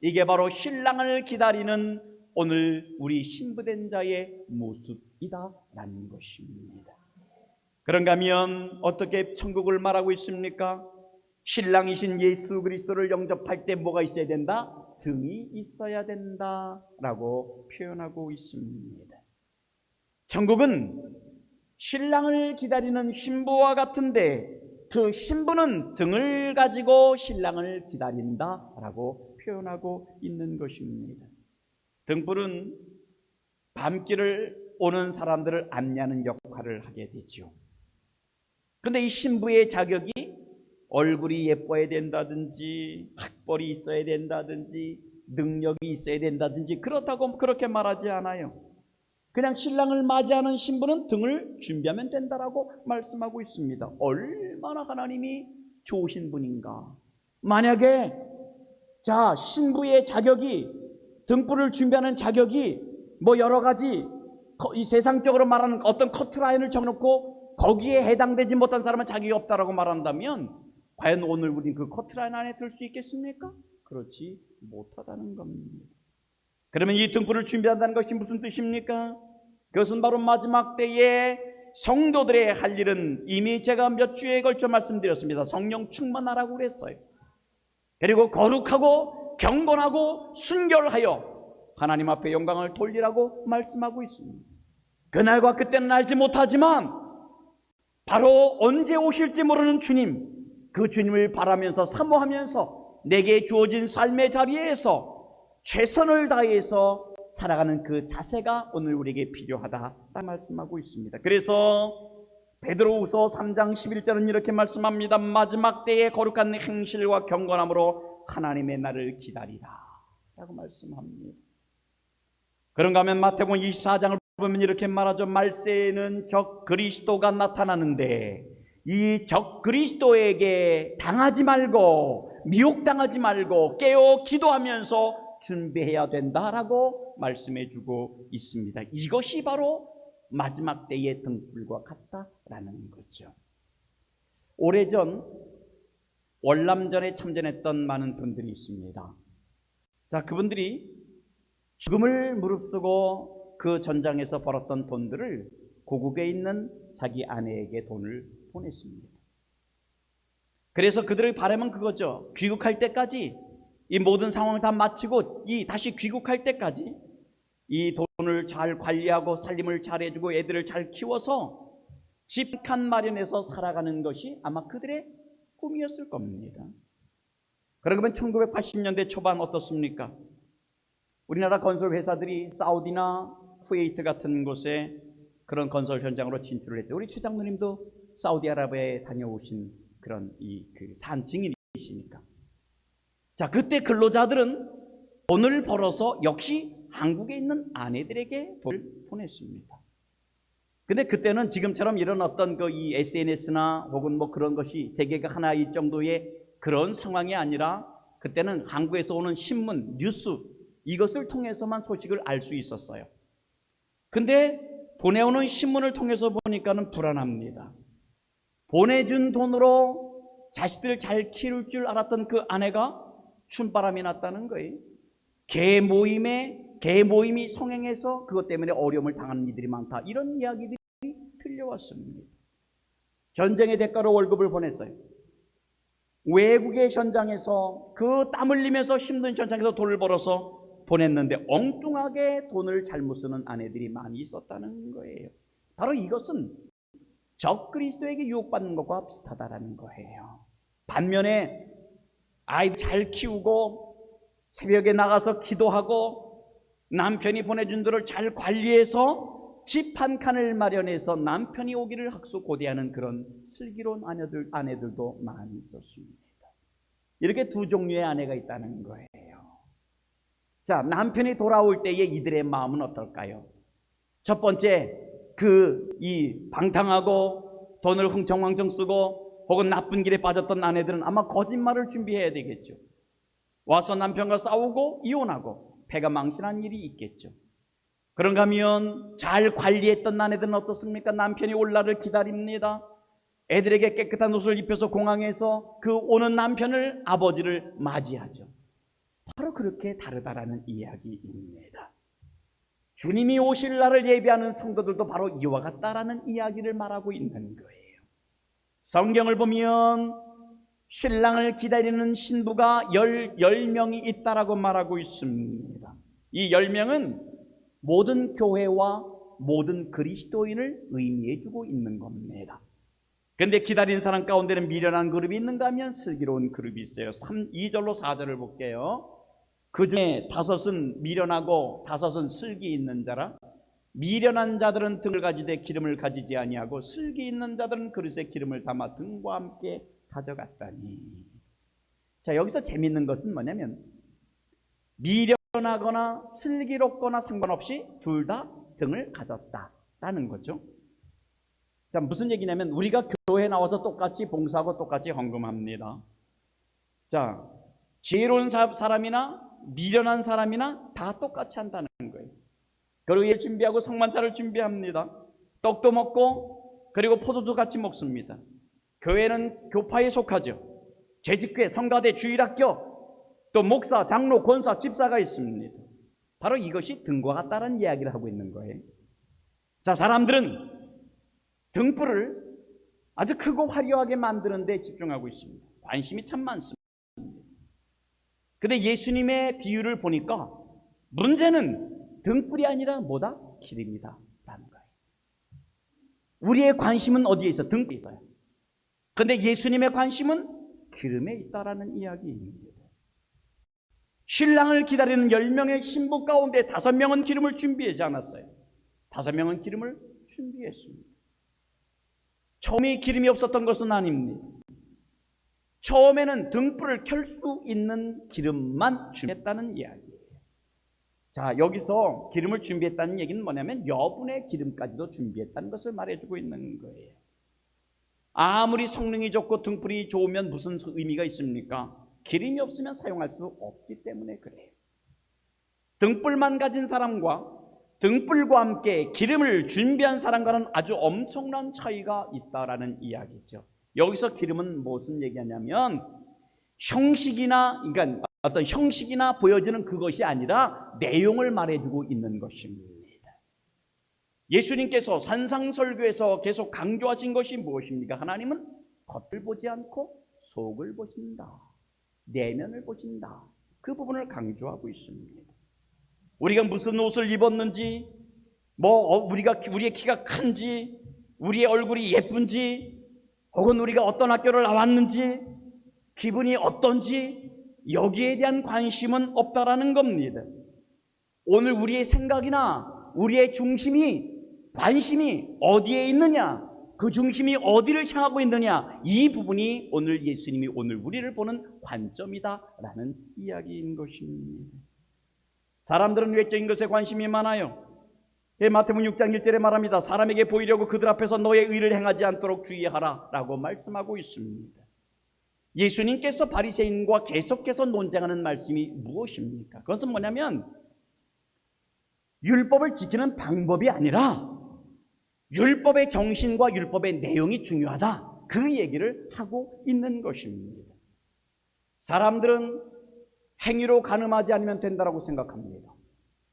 이게 바로 신랑을 기다리는 오늘 우리 신부된 자의 모습이다라는 것입니다. 그런가 하면 어떻게 천국을 말하고 있습니까? 신랑이신 예수 그리스도를 영접할 때 뭐가 있어야 된다? 등이 있어야 된다라고 표현하고 있습니다. 천국은 신랑을 기다리는 신부와 같은데 그 신부는 등을 가지고 신랑을 기다린다라고 표현하고 있는 것입니다. 등불은 밤길을 오는 사람들을 안내하는 역할을 하게 되죠. 그런데 이 신부의 자격이 얼굴이 예뻐야 된다든지 학벌이 있어야 된다든지 능력이 있어야 된다든지 그렇다고 그렇게 말하지 않아요. 그냥 신랑을 맞이하는 신부는 등을 준비하면 된다라고 말씀하고 있습니다. 얼마나 하나님이 좋으신 분인가. 만약에 자, 신부의 자격이, 등불을 준비하는 자격이 뭐 여러 가지 이 세상적으로 말하는 어떤 커트라인을 정해놓고 거기에 해당되지 못한 사람은 자격이 없다라고 말한다면 과연 오늘 우리 그 커트라인 안에 들 수 있겠습니까? 그렇지 못하다는 겁니다. 그러면 이 등불을 준비한다는 것이 무슨 뜻입니까? 그것은 바로 마지막 때에 성도들의 할 일은 이미 제가 몇 주에 걸쳐 말씀드렸습니다. 성령 충만하라고 그랬어요. 그리고 거룩하고 경건하고 순결하여 하나님 앞에 영광을 돌리라고 말씀하고 있습니다. 그날과 그때는 알지 못하지만 바로 언제 오실지 모르는 주님, 그 주님을 바라면서 사모하면서 내게 주어진 삶의 자리에서 최선을 다해서 살아가는 그 자세가 오늘 우리에게 필요하다 말씀하고 있습니다. 그래서 베드로후서 3장 11절은 이렇게 말씀합니다. 마지막 때에 거룩한 행실과 경건함으로 하나님의 날을 기다리라 라고 말씀합니다. 그런가 하면 마태복음 24장을 보면 이렇게 말하죠. 말세에는 적 그리스도가 나타나는데 이 적 그리스도에게 당하지 말고 미혹당하지 말고 깨어 기도하면서 준비해야 된다라고 말씀해 주고 있습니다. 이것이 바로 마지막 때의 등불과 같다라는 거죠. 오래전 월남전에 참전했던 많은 분들이 있습니다. 자, 그분들이 죽음을 무릅쓰고 그 전장에서 벌었던 돈들을 고국에 있는 자기 아내에게 돈을 보냈습니다. 그래서 그들의 바람은 그거죠. 귀국할 때까지 이 모든 상황을 다 마치고 다시 귀국할 때까지 이 돈을 잘 관리하고 살림을 잘 해주고 애들을 잘 키워서 집 한 칸 마련해서 살아가는 것이 아마 그들의 꿈이었을 겁니다. 그러면 1980년대 초반 어떻습니까? 우리나라 건설 회사들이 사우디나 쿠웨이트 같은 곳에 그런 건설 현장으로 진출을 했죠. 우리 최 장로님도 사우디아라비아에 다녀오신 그런 산증인이시니까. 자, 그때 근로자들은 돈을 벌어서 역시 한국에 있는 아내들에게 돈을 보냈습니다. 근데 그때는 지금처럼 이런 어떤 이 SNS나 혹은 뭐 그런 것이 세계가 하나일 정도의 그런 상황이 아니라 그때는 한국에서 오는 신문, 뉴스 이것을 통해서만 소식을 알 수 있었어요. 근데 보내오는 신문을 통해서 보니까는 불안합니다. 보내준 돈으로 자식들을 잘 키울 줄 알았던 그 아내가 춤바람이 났다는 거예요. 개 모임이 성행해서 그것 때문에 어려움을 당하는 이들이 많다. 이런 이야기들이 들려왔습니다. 전쟁의 대가로 월급을 보냈어요. 외국의 전장에서 그 땀 흘리면서 힘든 전장에서 돈을 벌어서 보냈는데 엉뚱하게 돈을 잘못 쓰는 아내들이 많이 있었다는 거예요. 바로 이것은 적그리스도에게 유혹받는 것과 비슷하다는 거예요. 반면에 아이 잘 키우고 새벽에 나가서 기도하고 남편이 보내준 돈을 잘 관리해서 집 한 칸을 마련해서 남편이 오기를 학수고대하는 그런 슬기로운 아내들도 많이 있었습니다. 이렇게 두 종류의 아내가 있다는 거예요. 자, 남편이 돌아올 때에 이들의 마음은 어떨까요? 첫 번째, 이 방탕하고 돈을 흥청망청 쓰고 혹은 나쁜 길에 빠졌던 아내들은 아마 거짓말을 준비해야 되겠죠. 와서 남편과 싸우고 이혼하고 배가 망신한 일이 있겠죠. 그런가 하면 잘 관리했던 아내들은 어떻습니까? 남편이 올 날을 기다립니다. 애들에게 깨끗한 옷을 입혀서 공항에서 그 오는 남편을, 아버지를 맞이하죠. 바로 그렇게 다르다라는 이야기입니다. 주님이 오실 날을 예비하는 성도들도 바로 이와 같다라는 이야기를 말하고 있는 거예요. 성경을 보면 신랑을 기다리는 신부가 10명이 있다라고 말하고 있습니다. 이 10명은 모든 교회와 모든 그리스도인을 의미해주고 있는 겁니다. 그런데 기다리는 사람 가운데는 미련한 그룹이 있는가 하면 슬기로운 그룹이 있어요. 2절로 4절을 볼게요. 그 중에 5은 미련하고 5은 슬기 있는 자라. 미련한 자들은 등을 가지되 기름을 가지지 아니하고 슬기 있는 자들은 그릇에 기름을 담아 등과 함께 가져갔다니. 자, 여기서 재밌는 것은 뭐냐면 미련하거나 슬기롭거나 상관없이 둘 다 등을 가졌다라는 거죠. 자, 무슨 얘기냐면 우리가 교회에 나와서 똑같이 봉사하고 똑같이 헌금합니다. 자, 지혜로운 사람이나 미련한 사람이나 다 똑같이 한다는 거예요. 그리고 준비하고 성만찬을 준비합니다. 떡도 먹고 그리고 포도도 같이 먹습니다. 교회는 교파에 속하죠. 재직회, 성가대, 주일학교, 또 목사, 장로, 권사, 집사가 있습니다. 바로 이것이 등과 같다는 이야기를 하고 있는 거예요. 자, 사람들은 등불을 아주 크고 화려하게 만드는 데 집중하고 있습니다. 관심이 참 많습니다. 근데 예수님의 비유를 보니까 문제는 등불이 아니라 뭐다? 기름이다 라는 거예요. 우리의 관심은 어디에 있어? 등불에 있어요. 근데 예수님의 관심은 기름에 있다라는 이야기입니다. 신랑을 기다리는 10명의 신부 가운데 5명은 기름을 준비하지 않았어요. 5명은 기름을 준비했습니다. 처음에 기름이 없었던 것은 아닙니다. 처음에는 등불을 켤 수 있는 기름만 준비했다는 이야기예요. 자, 여기서 기름을 준비했다는 얘기는 뭐냐면 여분의 기름까지도 준비했다는 것을 말해주고 있는 거예요. 아무리 성능이 좋고 등불이 좋으면 무슨 의미가 있습니까? 기름이 없으면 사용할 수 없기 때문에 그래요. 등불만 가진 사람과 등불과 함께 기름을 준비한 사람과는 아주 엄청난 차이가 있다라는 이야기죠. 여기서 기름은 무슨 얘기하냐면 그러니까 어떤 형식이나 보여지는 그것이 아니라 내용을 말해주고 있는 것입니다. 예수님께서 산상설교에서 계속 강조하신 것이 무엇입니까? 하나님은 겉을 보지 않고 속을 보신다. 내면을 보신다. 그 부분을 강조하고 있습니다. 우리가 무슨 옷을 입었는지, 우리의 키가 큰지, 우리의 얼굴이 예쁜지, 혹은 우리가 어떤 학교를 나왔는지, 기분이 어떤지 여기에 대한 관심은 없다라는 겁니다. 오늘 우리의 생각이나 우리의 중심이, 관심이 어디에 있느냐, 그 중심이 어디를 향하고 있느냐, 이 부분이 오늘 예수님이 오늘 우리를 보는 관점이다라는 이야기인 것입니다. 사람들은 외적인 것에 관심이 많아요. 마태복음 6장 1절에 말합니다. 사람에게 보이려고 그들 앞에서 너의 의를 행하지 않도록 주의하라 라고 말씀하고 있습니다. 예수님께서 바리새인과 계속해서 논쟁하는 말씀이 무엇입니까? 그것은 뭐냐면 율법을 지키는 방법이 아니라 율법의 정신과 율법의 내용이 중요하다, 그 얘기를 하고 있는 것입니다. 사람들은 행위로 가늠하지 않으면 된다고 생각합니다.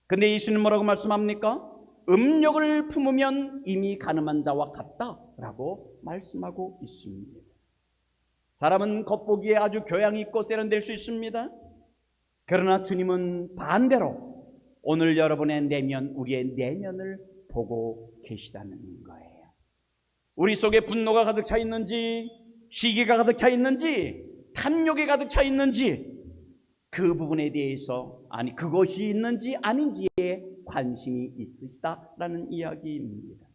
근데 예수님은 뭐라고 말씀합니까? 음욕을 품으면 이미 가늠한 자와 같다라고 말씀하고 있습니다. 사람은 겉보기에 아주 교양이 있고 세련될 수 있습니다. 그러나 주님은 반대로 오늘 여러분의 내면, 우리의 내면을 보고 계시다는 거예요. 우리 속에 분노가 가득 차 있는지, 시기가 가득 차 있는지, 탐욕이 가득 차 있는지, 그 부분에 대해서, 아니 그것이 있는지 아닌지에 관심이 있으시다라는 이야기입니다.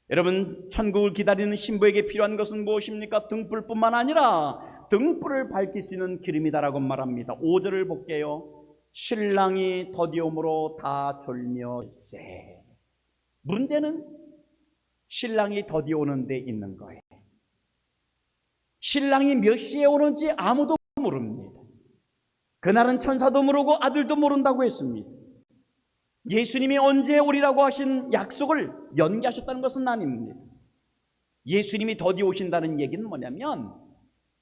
여러분, 천국을 기다리는 신부에게 필요한 것은 무엇입니까? 등불뿐만 아니라 등불을 밝힐 수 있는 기름이다라고 말합니다. 5절을 볼게요. 신랑이 더디옴으로 다 졸며일세. 문제는 신랑이 더디오는 데 있는 거예요. 신랑이 몇 시에 오는지 아무도 모릅니다. 그날은 천사도 모르고 아들도 모른다고 했습니다. 예수님이 언제 오리라고 하신 약속을 연기하셨다는 것은 아닙니다. 예수님이 더디 오신다는 얘기는 뭐냐면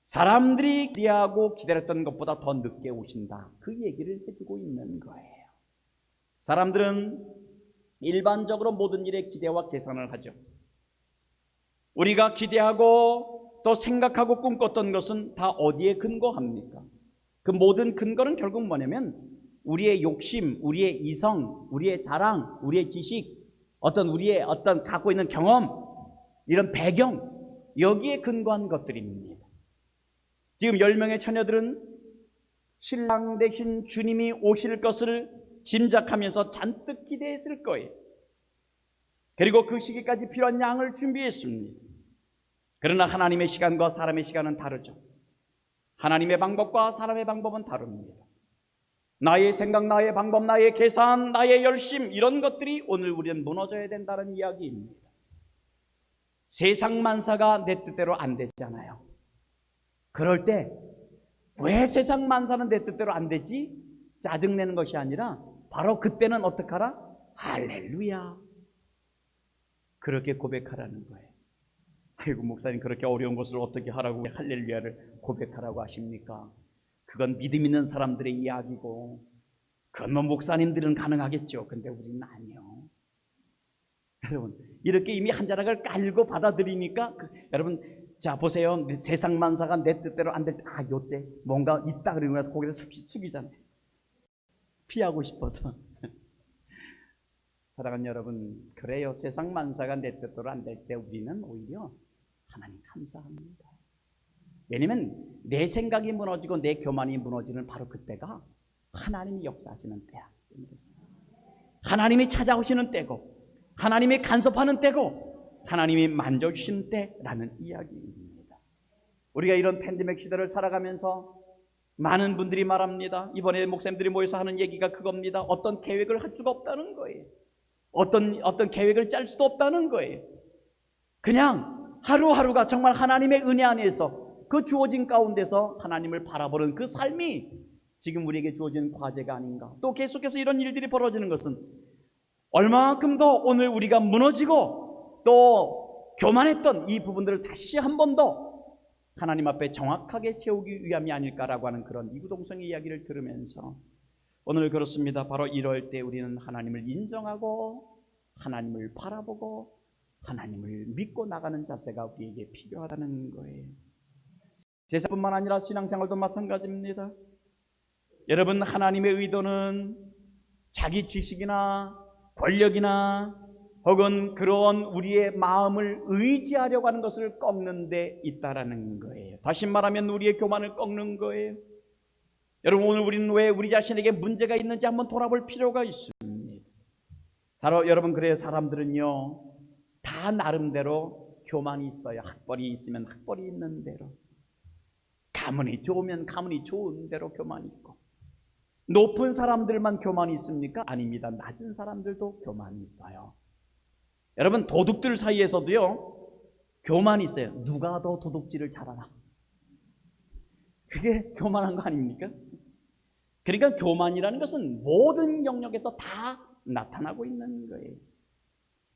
사람들이 기대하고 기다렸던 것보다 더 늦게 오신다, 그 얘기를 해주고 있는 거예요. 사람들은 일반적으로 모든 일에 기대와 계산을 하죠. 우리가 기대하고 또 생각하고 꿈꿨던 것은 다 어디에 근거합니까? 그 모든 근거는 결국 뭐냐면 우리의 욕심, 우리의 이성, 우리의 자랑, 우리의 지식, 우리의 갖고 있는 경험, 이런 배경, 여기에 근거한 것들입니다. 지금 10명의 처녀들은 신랑 대신 주님이 오실 것을 짐작하면서 잔뜩 기대했을 거예요. 그리고 그 시기까지 필요한 양을 준비했습니다. 그러나 하나님의 시간과 사람의 시간은 다르죠. 하나님의 방법과 사람의 방법은 다릅니다. 나의 생각, 나의 방법, 나의 계산, 나의 열심, 이런 것들이 오늘 우리는 무너져야 된다는 이야기입니다. 세상 만사가 내 뜻대로 안 되잖아요. 그럴 때 왜 세상 만사는 내 뜻대로 안 되지? 짜증내는 것이 아니라 바로 그때는 어떡하라? 할렐루야, 그렇게 고백하라는 거예요. 아이고 목사님, 그렇게 어려운 것을 어떻게 하라고 할렐루야를 고백하라고 하십니까? 그건 믿음 있는 사람들의 이야기고, 그건 뭐 목사님들은 가능하겠죠. 근데 우리는 아니요. 여러분, 이렇게 이미 한 자락을 깔고 받아들이니까 여러분, 자 보세요. 세상 만사가 내 뜻대로 안 될 때, 요때 뭔가 있다 그러고 나서 고개를 숙이잖아요. 피하고 싶어서. 사랑하는 여러분, 그래요. 세상 만사가 내 뜻대로 안 될 때 우리는 오히려 하나님 감사합니다. 왜냐면 내 생각이 무너지고 내 교만이 무너지는 바로 그때가 하나님이 역사하시는 때야. 하나님이 찾아오시는 때고, 하나님이 간섭하는 때고, 하나님이 만져주시는 때라는 이야기입니다. 우리가 이런 팬데믹 시대를 살아가면서 많은 분들이 말합니다. 이번에 목사님들이 모여서 하는 얘기가 그겁니다. 어떤 계획을 할 수가 없다는 거예요. 어떤 계획을 짤 수도 없다는 거예요. 그냥 하루하루가 정말 하나님의 은혜 안에서 그 주어진 가운데서 하나님을 바라보는 그 삶이 지금 우리에게 주어진 과제가 아닌가. 또 계속해서 이런 일들이 벌어지는 것은 얼마만큼 더 오늘 우리가 무너지고 또 교만했던 이 부분들을 다시 한 번 더 하나님 앞에 정확하게 세우기 위함이 아닐까라고 하는 그런 이구동성의 이야기를 들으면서 오늘 그렇습니다. 바로 이럴 때 우리는 하나님을 인정하고 하나님을 바라보고 하나님을 믿고 나가는 자세가 우리에게 필요하다는 거예요. 제사뿐만 아니라 신앙생활도 마찬가지입니다. 여러분, 하나님의 의도는 자기 지식이나 권력이나 혹은 그런 우리의 마음을 의지하려고 하는 것을 꺾는 데 있다라는 거예요. 다시 말하면 우리의 교만을 꺾는 거예요. 여러분, 오늘 우리는 왜 우리 자신에게 문제가 있는지 한번 돌아볼 필요가 있습니다. 여러분, 그래요. 사람들은요, 다 나름대로 교만이 있어요. 학벌이 있으면 학벌이 있는 대로, 가문이 좋으면 가문이 좋은 대로 교만이 있고, 높은 사람들만 교만이 있습니까? 아닙니다. 낮은 사람들도 교만이 있어요. 여러분, 도둑들 사이에서도요, 교만이 있어요. 누가 더 도둑질을 잘하나? 그게 교만한 거 아닙니까? 그러니까 교만이라는 것은 모든 영역에서 다 나타나고 있는 거예요.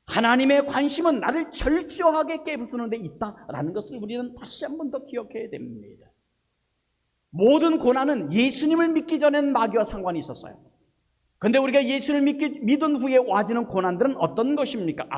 하나님의 관심은 나를 철저하게 깨부수는 데 있다라는 것을 우리는 다시 한 번 더 기억해야 됩니다. 모든 고난은 예수님을 믿기 전엔 마귀와 상관이 있었어요. 그런데 우리가 예수를 믿은 후에 와지는 고난들은 어떤 것입니까?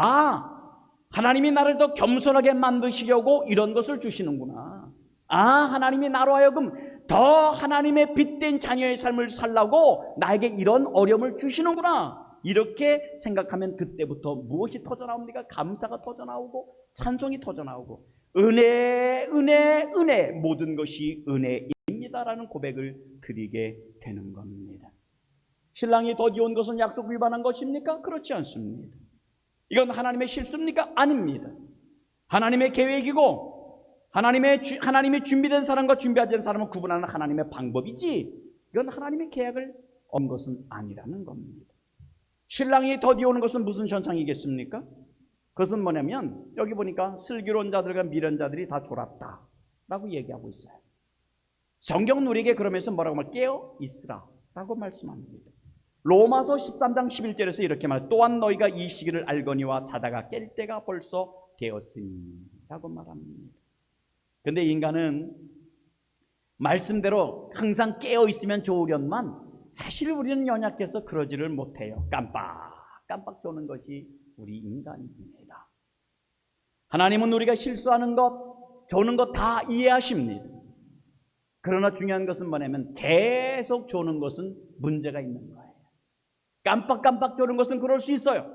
하나님이 나를 더 겸손하게 만드시려고 이런 것을 주시는구나. 하나님이 나로 하여금 더 하나님의 빛된 자녀의 삶을 살라고 나에게 이런 어려움을 주시는구나. 이렇게 생각하면 그때부터 무엇이 터져나옵니까? 감사가 터져나오고 찬송이 터져나오고 은혜, 은혜, 은혜, 모든 것이 은혜입니다라는 고백을 드리게 되는 겁니다. 신랑이 더디온 것은 약속 위반한 것입니까? 그렇지 않습니다. 이건 하나님의 실수입니까? 아닙니다. 하나님의 계획이고 하나님이 준비된 사람과 준비하지 않은 사람을 구분하는 하나님의 방법이지, 이건 하나님의 계약을 어긴 것은 아니라는 겁니다. 신랑이 더디오는 것은 무슨 현상이겠습니까? 그것은 뭐냐면 여기 보니까 슬기로운 자들과 미련자들이 다 졸았다라고 얘기하고 있어요. 성경은 우리에게 그러면서 뭐라고 말해요? 깨어 있으라 라고 말씀합니다. 로마서 13장 11절에서 이렇게 말해요. 또한 너희가 이 시기를 알거니와 자다가 깰 때가 벌써 되었으니 라고 말합니다. 근데 인간은 말씀대로 항상 깨어 있으면 좋으련만 사실 우리는 연약해서 그러지를 못해요. 깜빡 조는 것이 우리 인간입니다. 하나님은 우리가 실수하는 것, 조는 것 다 이해하십니다. 그러나 중요한 것은 뭐냐면 계속 조는 것은 문제가 있는 거예요. 깜빡 조는 것은 그럴 수 있어요.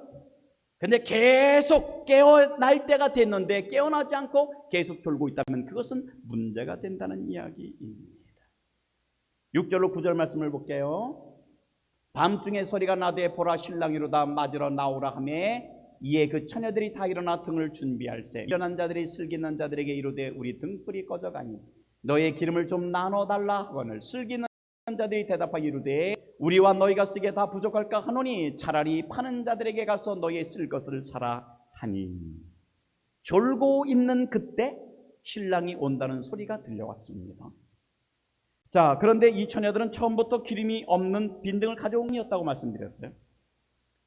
근데 계속 깨어날 때가 됐는데 깨어나지 않고 계속 졸고 있다면 그것은 문제가 된다는 이야기입니다. 6절로 9절 말씀을 볼게요. 밤중에 소리가 나되 보라 신랑이로다 맞으러 나오라 하매 이에 그 처녀들이 다 일어나 등을 준비할세. 일어난 자들이 슬기는 자들에게 이르되 우리 등불이 꺼져가니 너의 기름을 좀 나눠달라 하거늘 슬기는 자들이 대답하여 이르되 우리와 너희가 쓰기에 다 부족할까 하노니 차라리 파는 자들에게 가서 너희 쓸 것을 사라 하니. 졸고 있는 그때 신랑이 온다는 소리가 들려왔습니다. 자, 그런데 이 처녀들은 처음부터 기름이 없는 빈등을 가져온 이었다고 말씀드렸어요.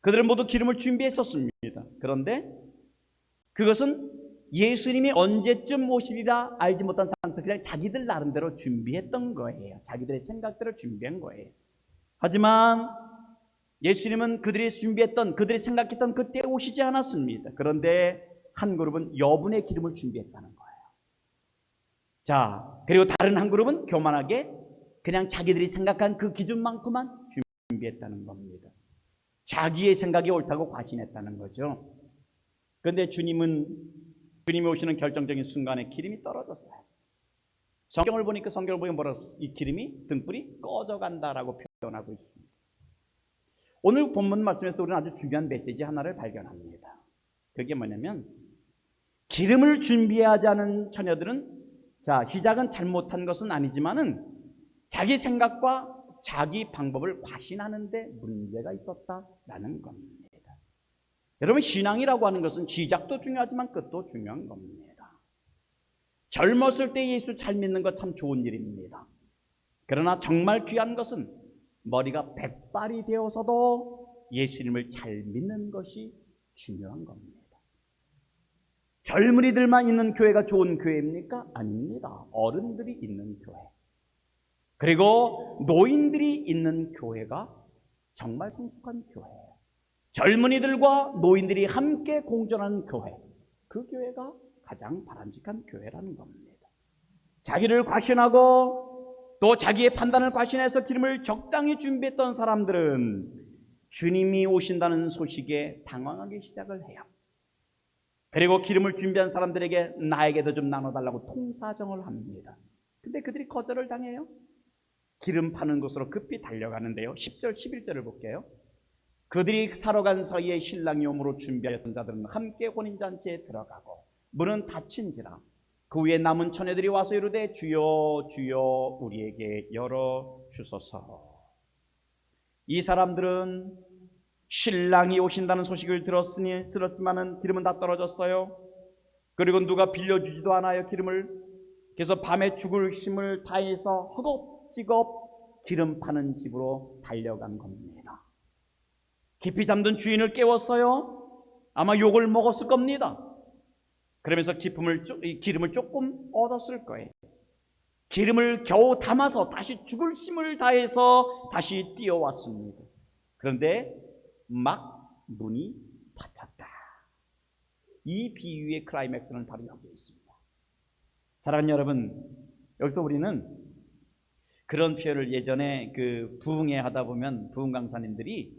그들은 모두 기름을 준비했었습니다. 그런데 그것은 예수님이 언제쯤 오시리라 알지 못한 상태에서 그냥 자기들 나름대로 준비했던 거예요. 자기들의 생각대로 준비한 거예요. 하지만 예수님은 그들이 준비했던, 그들이 생각했던 그때에 오시지 않았습니다. 그런데 한 그룹은 여분의 기름을 준비했다는 거예요. 자, 그리고 다른 한 그룹은 교만하게 그냥 자기들이 생각한 그 기준만큼만 준비했다는 겁니다. 자기의 생각이 옳다고 과신했다는 거죠. 그런데 주님이 오시는 결정적인 순간에 기름이 떨어졌어요. 성경을 보니까 뭐라고 이 기름이 등불이 꺼져간다라고 표현하고 있습니다. 오늘 본문 말씀에서 우리는 아주 중요한 메시지 하나를 발견합니다. 그게 뭐냐면 기름을 준비하지 않은 처녀들은 시작은 잘못한 것은 아니지만은 자기 생각과 자기 방법을 과신하는 데 문제가 있었다라는 겁니다. 여러분, 신앙이라고 하는 것은 시작도 중요하지만 끝도 중요한 겁니다. 젊었을 때 예수 잘 믿는 것 참 좋은 일입니다. 그러나 정말 귀한 것은 머리가 백발이 되어서도 예수님을 잘 믿는 것이 중요한 겁니다. 젊은이들만 있는 교회가 좋은 교회입니까? 아닙니다. 어른들이 있는 교회, 그리고 노인들이 있는 교회가 정말 성숙한 교회예요. 젊은이들과 노인들이 함께 공존하는 교회, 그 교회가 가장 바람직한 교회라는 겁니다. 자기를 과신하고 또 자기의 판단을 과신해서 기름을 적당히 준비했던 사람들은 주님이 오신다는 소식에 당황하기 시작을 해요. 그리고 기름을 준비한 사람들에게 나에게도 좀 나눠달라고 통사정을 합니다. 근데 그들이 거절을 당해요. 기름 파는 곳으로 급히 달려가는데요. 10절 11절을 볼게요. 그들이 사러 간 사이에 신랑이 오므로 준비하였던 자들은 함께 혼인잔치에 들어가고 문은 닫힌지라 그 위에 남은 처녀들이 와서 이르되 주여 주여 우리에게 열어주소서. 이 사람들은 신랑이 오신다는 소식을 들었지만은 기름은 다 떨어졌어요. 그리고 누가 빌려주지도 않아요, 기름을. 그래서 밤에 죽을 힘을 다해서 허겁지겁 기름 파는 집으로 달려간 겁니다. 깊이 잠든 주인을 깨웠어요. 아마 욕을 먹었을 겁니다. 그러면서 기름을 조금 얻었을 거예요. 기름을 겨우 담아서 다시 죽을 힘을 다해서 다시 뛰어왔습니다. 그런데 막 문이 닫혔다. 이 비유의 클라이맥스는 바로 여기에 있습니다. 사랑하는 여러분, 여기서 우리는 그런 표현을 예전에 그 부흥회 하다 보면 부흥 강사님들이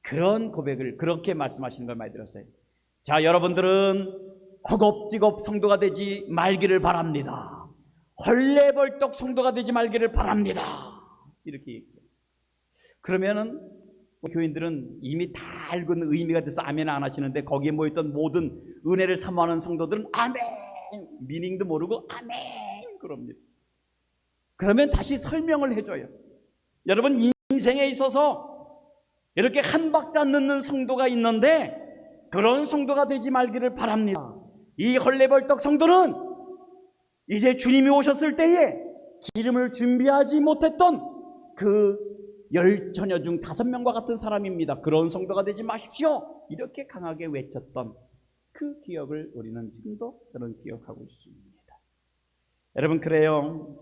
그런 고백을 그렇게 말씀하시는 걸 많이 들었어요. 자, 여러분들은 허겁지겁 성도가 되지 말기를 바랍니다. 헐레벌떡 성도가 되지 말기를 바랍니다. 이렇게 얘기해요. 그러면은 교인들은 이미 다 알고 있는 의미가 돼서 아멘 안 하시는데 거기에 모였던 모든 은혜를 사모하는 성도들은 아멘, 미닝도 모르고 아멘 그럽니다. 그러면 다시 설명을 해줘요. 여러분, 인생에 있어서 이렇게 한 박자 넣는 성도가 있는데 그런 성도가 되지 말기를 바랍니다. 이 헐레벌떡 성도는 이제 주님이 오셨을 때에 기름을 준비하지 못했던 그 10처녀 중 5명과 같은 사람입니다. 그런 성도가 되지 마십시오. 이렇게 강하게 외쳤던 그 기억을 우리는 지금도 저는 기억하고 있습니다. 여러분, 그래요.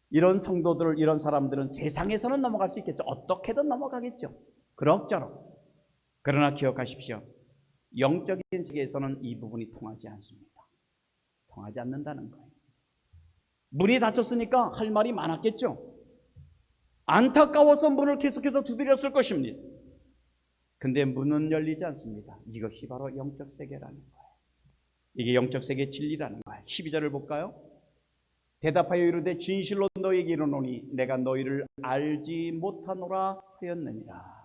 이런 성도들, 이런 사람들은 세상에서는 넘어갈 수 있겠죠. 어떻게든 넘어가겠죠. 그럭저럭. 그러나 기억하십시오. 영적인 세계에서는 이 부분이 통하지 않습니다. 통하지 않는다는 거예요. 문이 닫혔으니까 할 말이 많았겠죠. 안타까워서 문을 계속해서 두드렸을 것입니다. 근데 문은 열리지 않습니다. 이것이 바로 영적 세계라는 거예요. 이게 영적 세계의 진리라는 거예요. 12절을 볼까요? 대답하여 이르되 진실로 너희에게 이르노니 내가 너희를 알지 못하노라 하였느니라.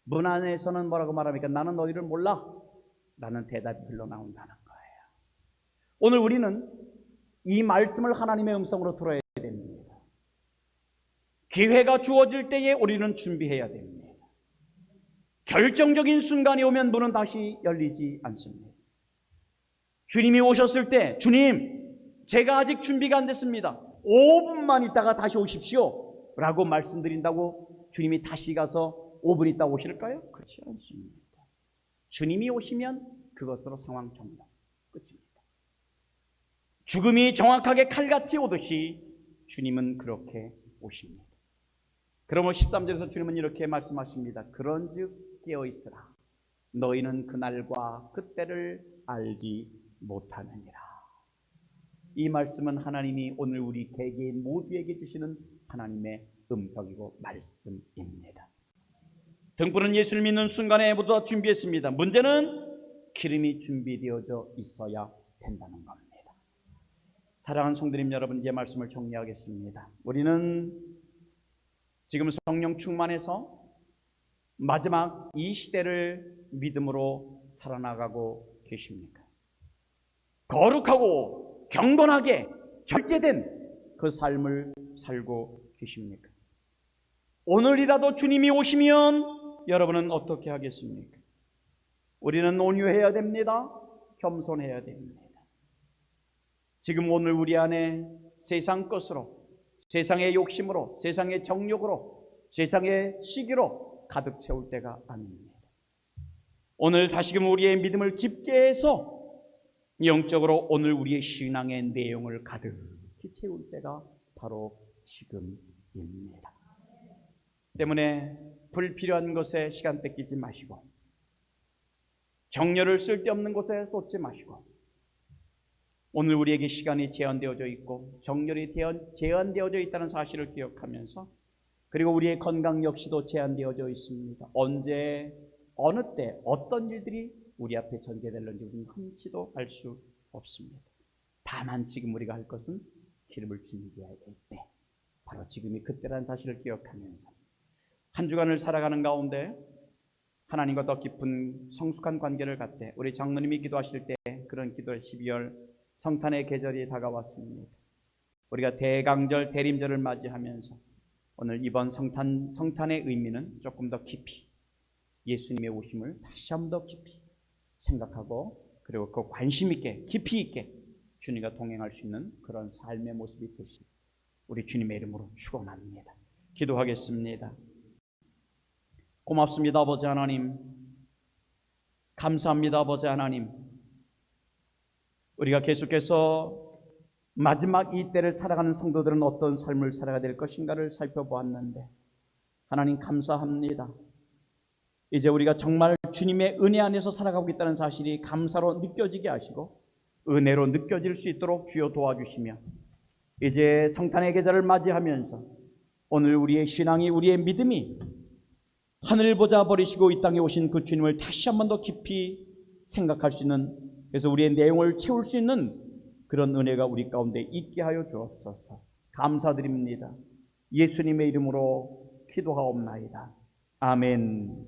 문 안에서는 뭐라고 말합니까? 나는 너희를 몰라. 라는 대답이 흘러나온다는 거예요. 오늘 우리는 이 말씀을 하나님의 음성으로 들어야 됩니다. 기회가 주어질 때에 우리는 준비해야 됩니다. 결정적인 순간이 오면 문은 다시 열리지 않습니다. 주님이 오셨을 때 주님, 제가 아직 준비가 안 됐습니다. 5분만 있다가 다시 오십시오 라고 말씀드린다고 주님이 다시 가서 5분 있다 오실까요? 그렇지 않습니다. 주님이 오시면 그것으로 상황 종료, 끝입니다. 죽음이 정확하게 칼같이 오듯이 주님은 그렇게 오십니다. 그러면 13절에서 주님은 이렇게 말씀하십니다. 그런즉 깨어있으라. 너희는 그날과 그때를 알지 못하느니라. 이 말씀은 하나님이 오늘 우리 개개인 모두에게 주시는 하나님의 음성이고 말씀입니다. 등불은 예수를 믿는 순간에 모두 다 준비했습니다. 문제는 기름이 준비되어져 있어야 된다는 겁니다. 사랑하는 성도님 여러분, 이제 말씀을 정리하겠습니다. 우리는 지금 성령 충만해서 마지막 이 시대를 믿음으로 살아나가고 계십니까? 거룩하고 경건하게 절제된 그 삶을 살고 계십니까? 오늘이라도 주님이 오시면 여러분은 어떻게 하겠습니까? 우리는 온유해야 됩니다. 겸손해야 됩니다. 지금 오늘 우리 안에 세상 것으로, 세상의 욕심으로, 세상의 정욕으로, 세상의 시기로 가득 채울 때가 아닙니다. 오늘 다시금 우리의 믿음을 깊게 해서 영적으로 오늘 우리의 신앙의 내용을 가득히 채울 때가 바로 지금입니다. 때문에 불필요한 것에 시간 뺏기지 마시고, 정열을 쓸데없는 곳에 쏟지 마시고, 오늘 우리에게 시간이 제한되어져 있고 정열이 제한되어져 있다는 사실을 기억하면서 그리고 우리의 건강 역시도 제한되어져 있습니다. 언제, 어느 때, 어떤 일들이 우리 앞에 전개될는지 우리는 한치도 알 수 없습니다. 다만 지금 우리가 할 것은 기름을 준비해야 될 때, 바로 지금이 그때라는 사실을 기억하면서 한 주간을 살아가는 가운데 하나님과 더 깊은 성숙한 관계를 갖되 우리 장로님이 기도하실 때 그런 기도 12월 성탄의 계절이 다가왔습니다. 우리가 대강절, 대림절을 맞이하면서 오늘 이번 성탄의 의미는 조금 더 깊이 예수님의 오심을 다시 한번 더 깊이 생각하고 그리고 그 관심 있게 깊이 있게 주님과 동행할 수 있는 그런 삶의 모습이 되시길 우리 주님의 이름으로 축원합니다. 기도하겠습니다. 고맙습니다, 아버지 하나님. 감사합니다, 아버지 하나님. 우리가 계속해서 마지막 이 때를 살아가는 성도들은 어떤 삶을 살아가야 될 것인가를 살펴보았는데 하나님 감사합니다. 이제 우리가 정말 주님의 은혜 안에서 살아가고 있다는 사실이 감사로 느껴지게 하시고 은혜로 느껴질 수 있도록 주여 도와주시며 이제 성탄의 계절을 맞이하면서 오늘 우리의 신앙이, 우리의 믿음이 하늘 보자 버리시고 이 땅에 오신 그 주님을 다시 한 번 더 깊이 생각할 수 있는, 그래서 우리의 내용을 채울 수 있는 그런 은혜가 우리 가운데 있게 하여 주옵소서. 감사드립니다. 예수님의 이름으로 기도하옵나이다. 아멘.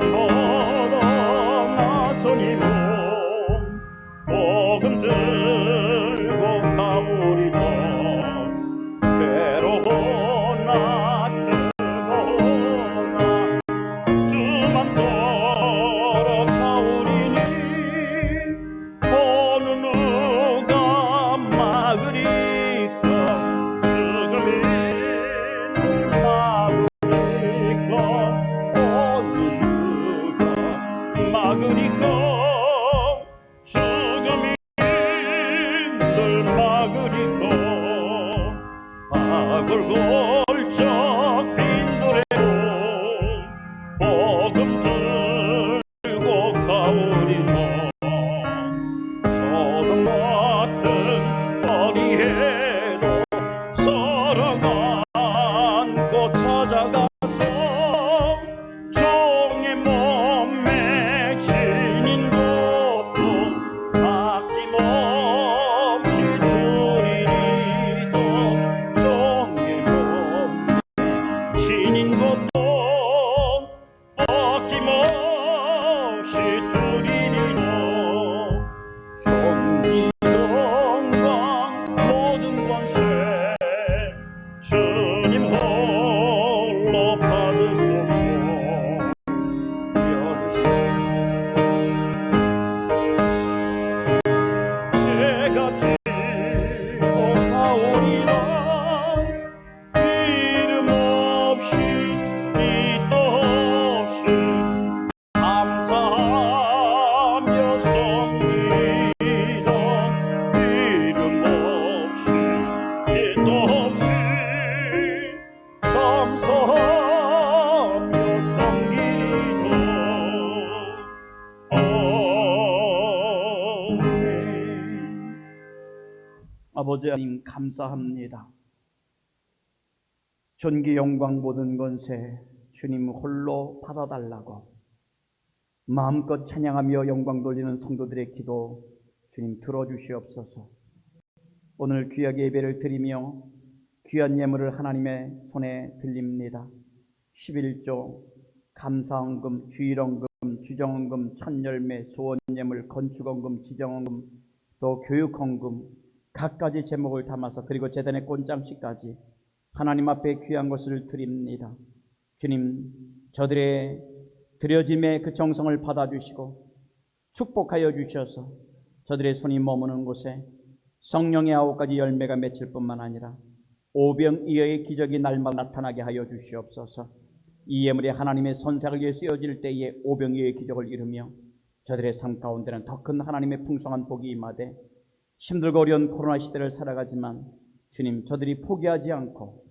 푸른바다 나선이모 복음 들고 가오리다. 괴로우나 즐거우나 두만 걸어가오리니 어느 누가 막으리까. 지금인들 막으리까. 어느 누가 막으리까. 지금인들 막으리까. 아골골쩍 빈도래로 복음 들고 가오리다. 소금 같은 거리에도 서로 안고 찾아가서 종의 몸에 지닌 것도 아낌없이 드리리다. 종의 몸에 지닌 것도 아낌없이 드리리다. 존귀 영광 모든 권세 주님 홀로 받으소서. 제가 지고 가오리라. 이름 없이 뜻도 없이 감사하며 섬기던 이름 없이 뜻도 없이 감사하며 섬기던 아버지 하나님 감사합니다. 존귀 영광 모든 권세 주님 홀로 받아달라고 마음껏 찬양하며 영광 돌리는 성도들의 기도 주님 들어주시옵소서. 오늘 귀하게 예배를 드리며 귀한 예물을 하나님의 손에 들립니다. 11조, 감사헌금, 주일헌금, 주정헌금, 첫열매, 소원예물, 건축헌금, 지정헌금, 또 교육헌금 각가지 제목을 담아서 그리고 제단의 꽃장식까지 하나님 앞에 귀한 것을 드립니다. 주님, 저들의 드려짐의 그 정성을 받아주시고 축복하여 주셔서 저들의 손이 머무는 곳에 성령의 9가지 열매가 맺힐 뿐만 아니라 오병이어의 기적이 날마다 나타나게 하여 주시옵소서. 이 예물이 하나님의 선삭을 위해 쓰여질 때에 오병이어의 기적을 이루며 저들의 삶 가운데는 더 큰 하나님의 풍성한 복이 임하되 힘들고 어려운 코로나 시대를 살아가지만 주님, 저들이 포기하지 않고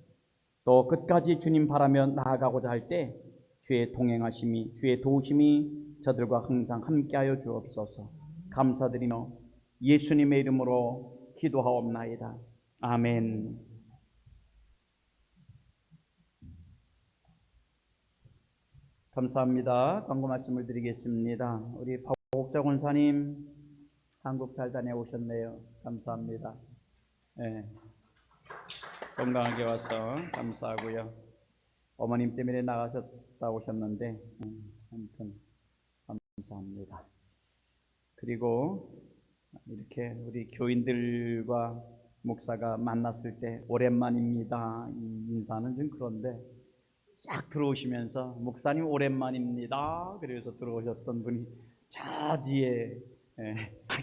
또 끝까지 주님 바라며 나아가고자 할 때 주의 동행하심이, 주의 도우심이 저들과 항상 함께하여 주옵소서. 감사드리며 예수님의 이름으로 기도하옵나이다. 아멘. 감사합니다. 광고 말씀을 드리겠습니다. 우리 박옥자 권사님 한국 잘 다녀오셨네요. 감사합니다. 네. 건강하게 와서 감사하고요. 어머님 때문에 나가셨다 오셨는데 아무튼 감사합니다. 그리고 이렇게 우리 교인들과 목사가 만났을 때 오랜만입니다. 이 인사는 좀 그런데 쫙 들어오시면서 목사님 오랜만입니다. 그래서 들어오셨던 분이 저 뒤에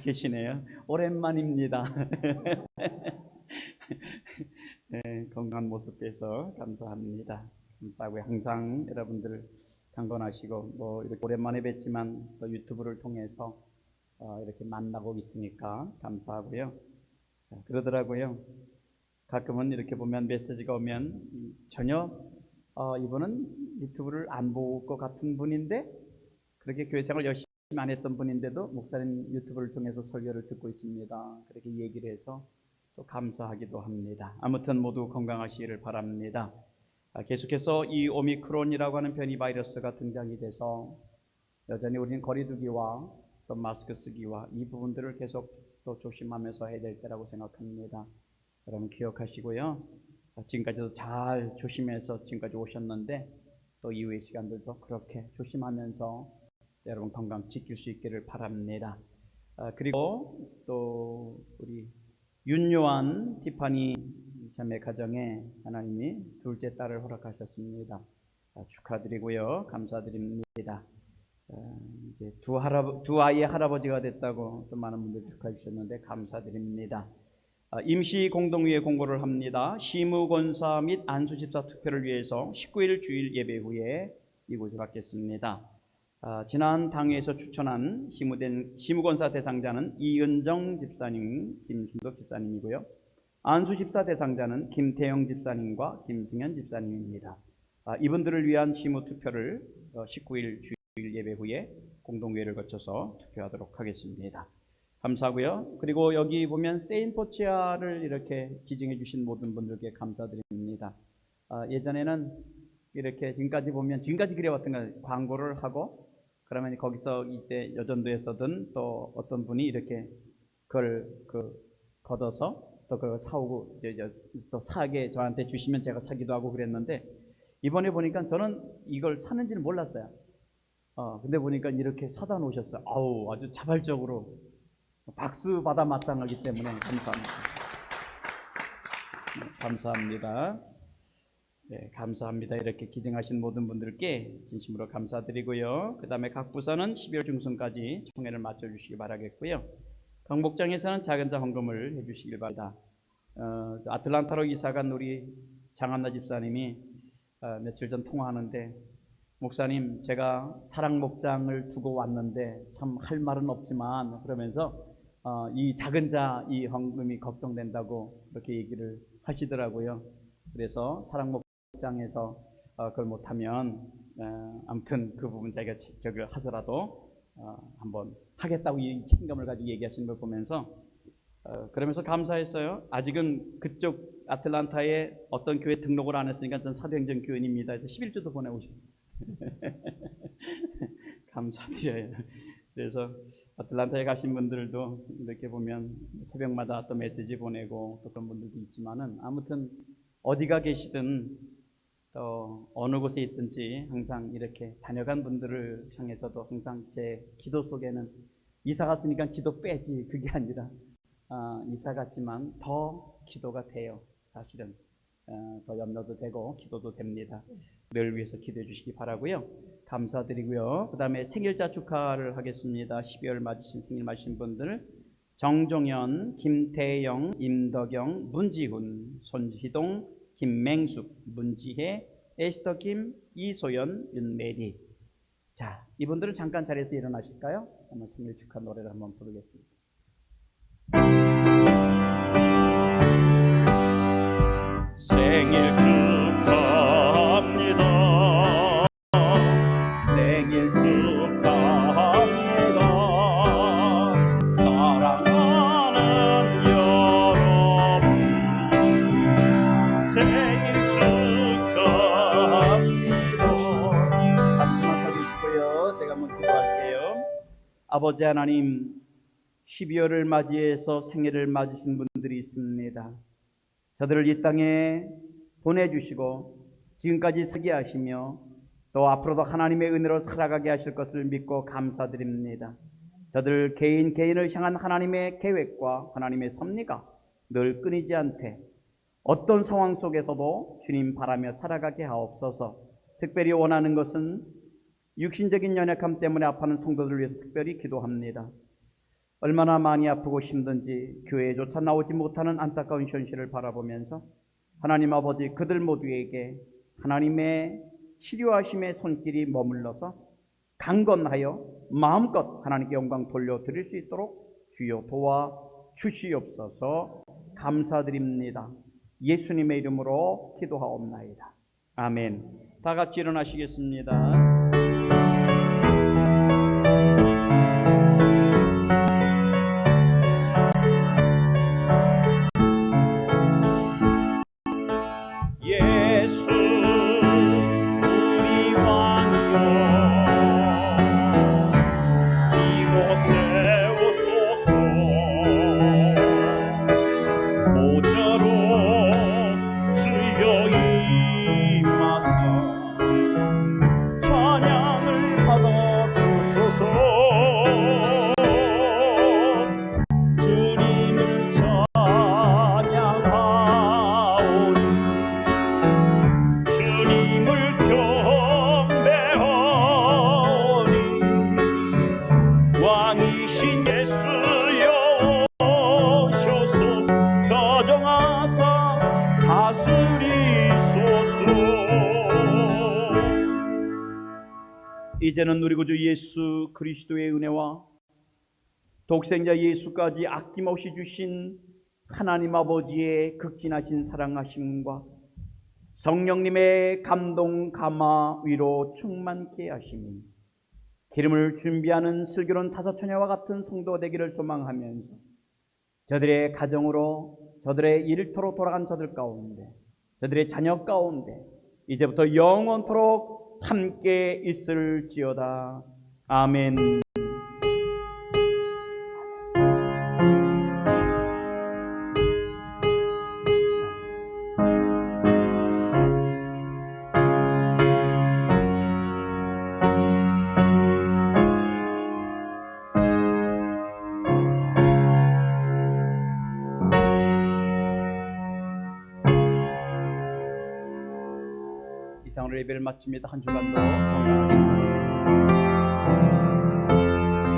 계시네요. 오랜만입니다. 네, 건강한 모습 뵈서 감사합니다. 감사하고요. 항상 여러분들 강건하시고 뭐 이렇게 오랜만에 뵙지만 또 유튜브를 통해서 이렇게 만나고 있으니까 감사하고요. 그러더라고요. 가끔은 이렇게 보면 메시지가 오면 전혀 이분은 유튜브를 안 볼 것 같은 분인데 그렇게 교회 생활 열심히 안 했던 분인데도 목사님 유튜브를 통해서 설교를 듣고 있습니다. 그렇게 얘기를 해서 또 감사하기도 합니다. 아무튼 모두 건강하시기를 바랍니다. 계속해서 이 오미크론이라고 하는 변이 바이러스가 등장이 돼서 여전히 우리는 거리두기와 또 마스크 쓰기와 이 부분들을 계속 또 조심하면서 해야 될 때라고 생각합니다. 여러분 기억하시고요. 지금까지도 잘 조심해서 지금까지 오셨는데 또 이후의 시간들도 그렇게 조심하면서 여러분 건강 지킬 수 있기를 바랍니다. 그리고 또 우리 윤요한 티파니 자매 가정에 하나님이 둘째 딸을 허락하셨습니다. 축하드리고요. 감사드립니다. 이제 두 아이의 할아버지가 됐다고 또 많은 분들 축하해 주셨는데 감사드립니다. 임시 공동위에 공고를 합니다. 시무권사 및 안수집사 투표를 위해서 19일 주일 예배 후에 이곳을 받겠습니다. 지난 당회에서 추천한 시무권사 대상자는 이은정 집사님, 김순덕 집사님이고요. 안수집사 대상자는 김태영 집사님과 김승현 집사님입니다. 이분들을 위한 시무 투표를 19일 주일 예배 후에 공동회의를 거쳐서 투표하도록 하겠습니다. 감사하고요. 그리고 여기 보면 세인포치아를 이렇게 기증해 주신 모든 분들께 감사드립니다. 예전에는 이렇게 지금까지 그래왔던 건 광고를 하고 그러면 거기서 이때 여전도에서든 또 어떤 분이 이렇게 그걸 걷어서 또 그걸 사오고 또 사게 저한테 주시면 제가 사기도 하고 그랬는데 이번에 보니까 저는 이걸 사는지는 몰랐어요. 근데 보니까 이렇게 사다 놓으셨어요. 아주 자발적으로 박수 받아 마땅하기 때문에 감사합니다. 감사합니다. 네, 감사합니다. 이렇게 기증하신 모든 분들께 진심으로 감사드리고요. 그 다음에 각 부서는 12월 중순까지 총회를 마쳐주시기 바라겠고요. 강목장에서는 작은 자 헌금을 해주시길 바랍니다. 아틀란타로 이사간 우리 장한나 집사님이 며칠 전 통화하는데 목사님 제가 사랑 목장을 두고 왔는데 참 할 말은 없지만 그러면서 이 작은 자 이 헌금이 걱정된다고 그렇게 얘기를 하시더라고요. 그래서 사랑 목장에서 그걸 못하면 아무튼 그 부분 자기가 저기를 하더라도 한번 하겠다고 이 책임감을 가지고 얘기하시는 걸 보면서 그러면서 감사했어요. 아직은 그쪽 아틀란타에 어떤 교회 등록을 안 했으니까 전 사도행전 교인입니다. 그래서 11주도 보내오셨어요. 감사드려요. 그래서 아틀란타에 가신 분들도 이렇게 보면 새벽마다 또 메시지 보내고 또 그런 분들도 있지만은 아무튼 어디가 계시든 또 어느 곳에 있든지 항상 이렇게 다녀간 분들을 향해서도 항상 제 기도 속에는 이사 갔으니까 기도 빼지 그게 아니라 이사 갔지만 더 기도가 돼요. 사실은 더 염려도 되고 기도도 됩니다. 늘 위해서 기도해 주시기 바라고요. 감사드리고요. 그 다음에 생일자 축하를 하겠습니다. 12월 맞으신 생일 맞으신 분들 정종현, 김태영, 임덕영, 문지훈, 손희동, 김맹숙, 문지혜, 에스더김, 이소연, 윤메리. 자, 이분들은 잠깐 자리에서 일어나실까요? 한번 생일 축하 노래를 한번 부르겠습니다. 생일 축하합니다. 생일 축하합니다. 아버지 하나님, 12월을 맞이해서 생일을 맞으신 분들이 있습니다. 저들을 이 땅에 보내주시고 지금까지 살게 하시며 또 앞으로도 하나님의 은혜로 살아가게 하실 것을 믿고 감사드립니다. 저들 개인 개인을 향한 하나님의 계획과 하나님의 섭리가 늘 끊이지 않되 어떤 상황 속에서도 주님 바라며 살아가게 하옵소서. 특별히 원하는 것은 육신적인 연약함 때문에 아파하는 성도들을 위해서 특별히 기도합니다. 얼마나 많이 아프고 힘든지 교회에조차 나오지 못하는 안타까운 현실을 바라보면서 하나님 아버지, 그들 모두에게 하나님의 치료하심의 손길이 머물러서 강건하여 마음껏 하나님께 영광 돌려드릴 수 있도록 주여 도와주시옵소서. 감사드립니다. 예수님의 이름으로 기도하옵나이다. 아멘. 다 같이 일어나시겠습니다. 예수 우리 왕이여 이곳에 오소서. 모자로 주여 임하사 찬양을 받아 주소서. 주님을 찬양하오니 주님을 경배하오니 왕이신 예수여 오셔서 가정하사 다스리소서. 이제는 우리 구주 예수 그리스도의 은혜와 독생자 예수까지 아낌없이 주신 하나님 아버지의 극진하신 사랑하심과 성령님의 감동, 감화, 위로 충만케 하심이 기름을 준비하는 슬기로운 다섯 처녀와 같은 성도가 되기를 소망하면서 저들의 가정으로, 저들의 일터로 돌아간 저들 가운데, 저들의 자녀 가운데 이제부터 영원토록 함께 있을지어다. 아멘. 이상으로 예배를 마칩니다. 한 주간도 건강하시고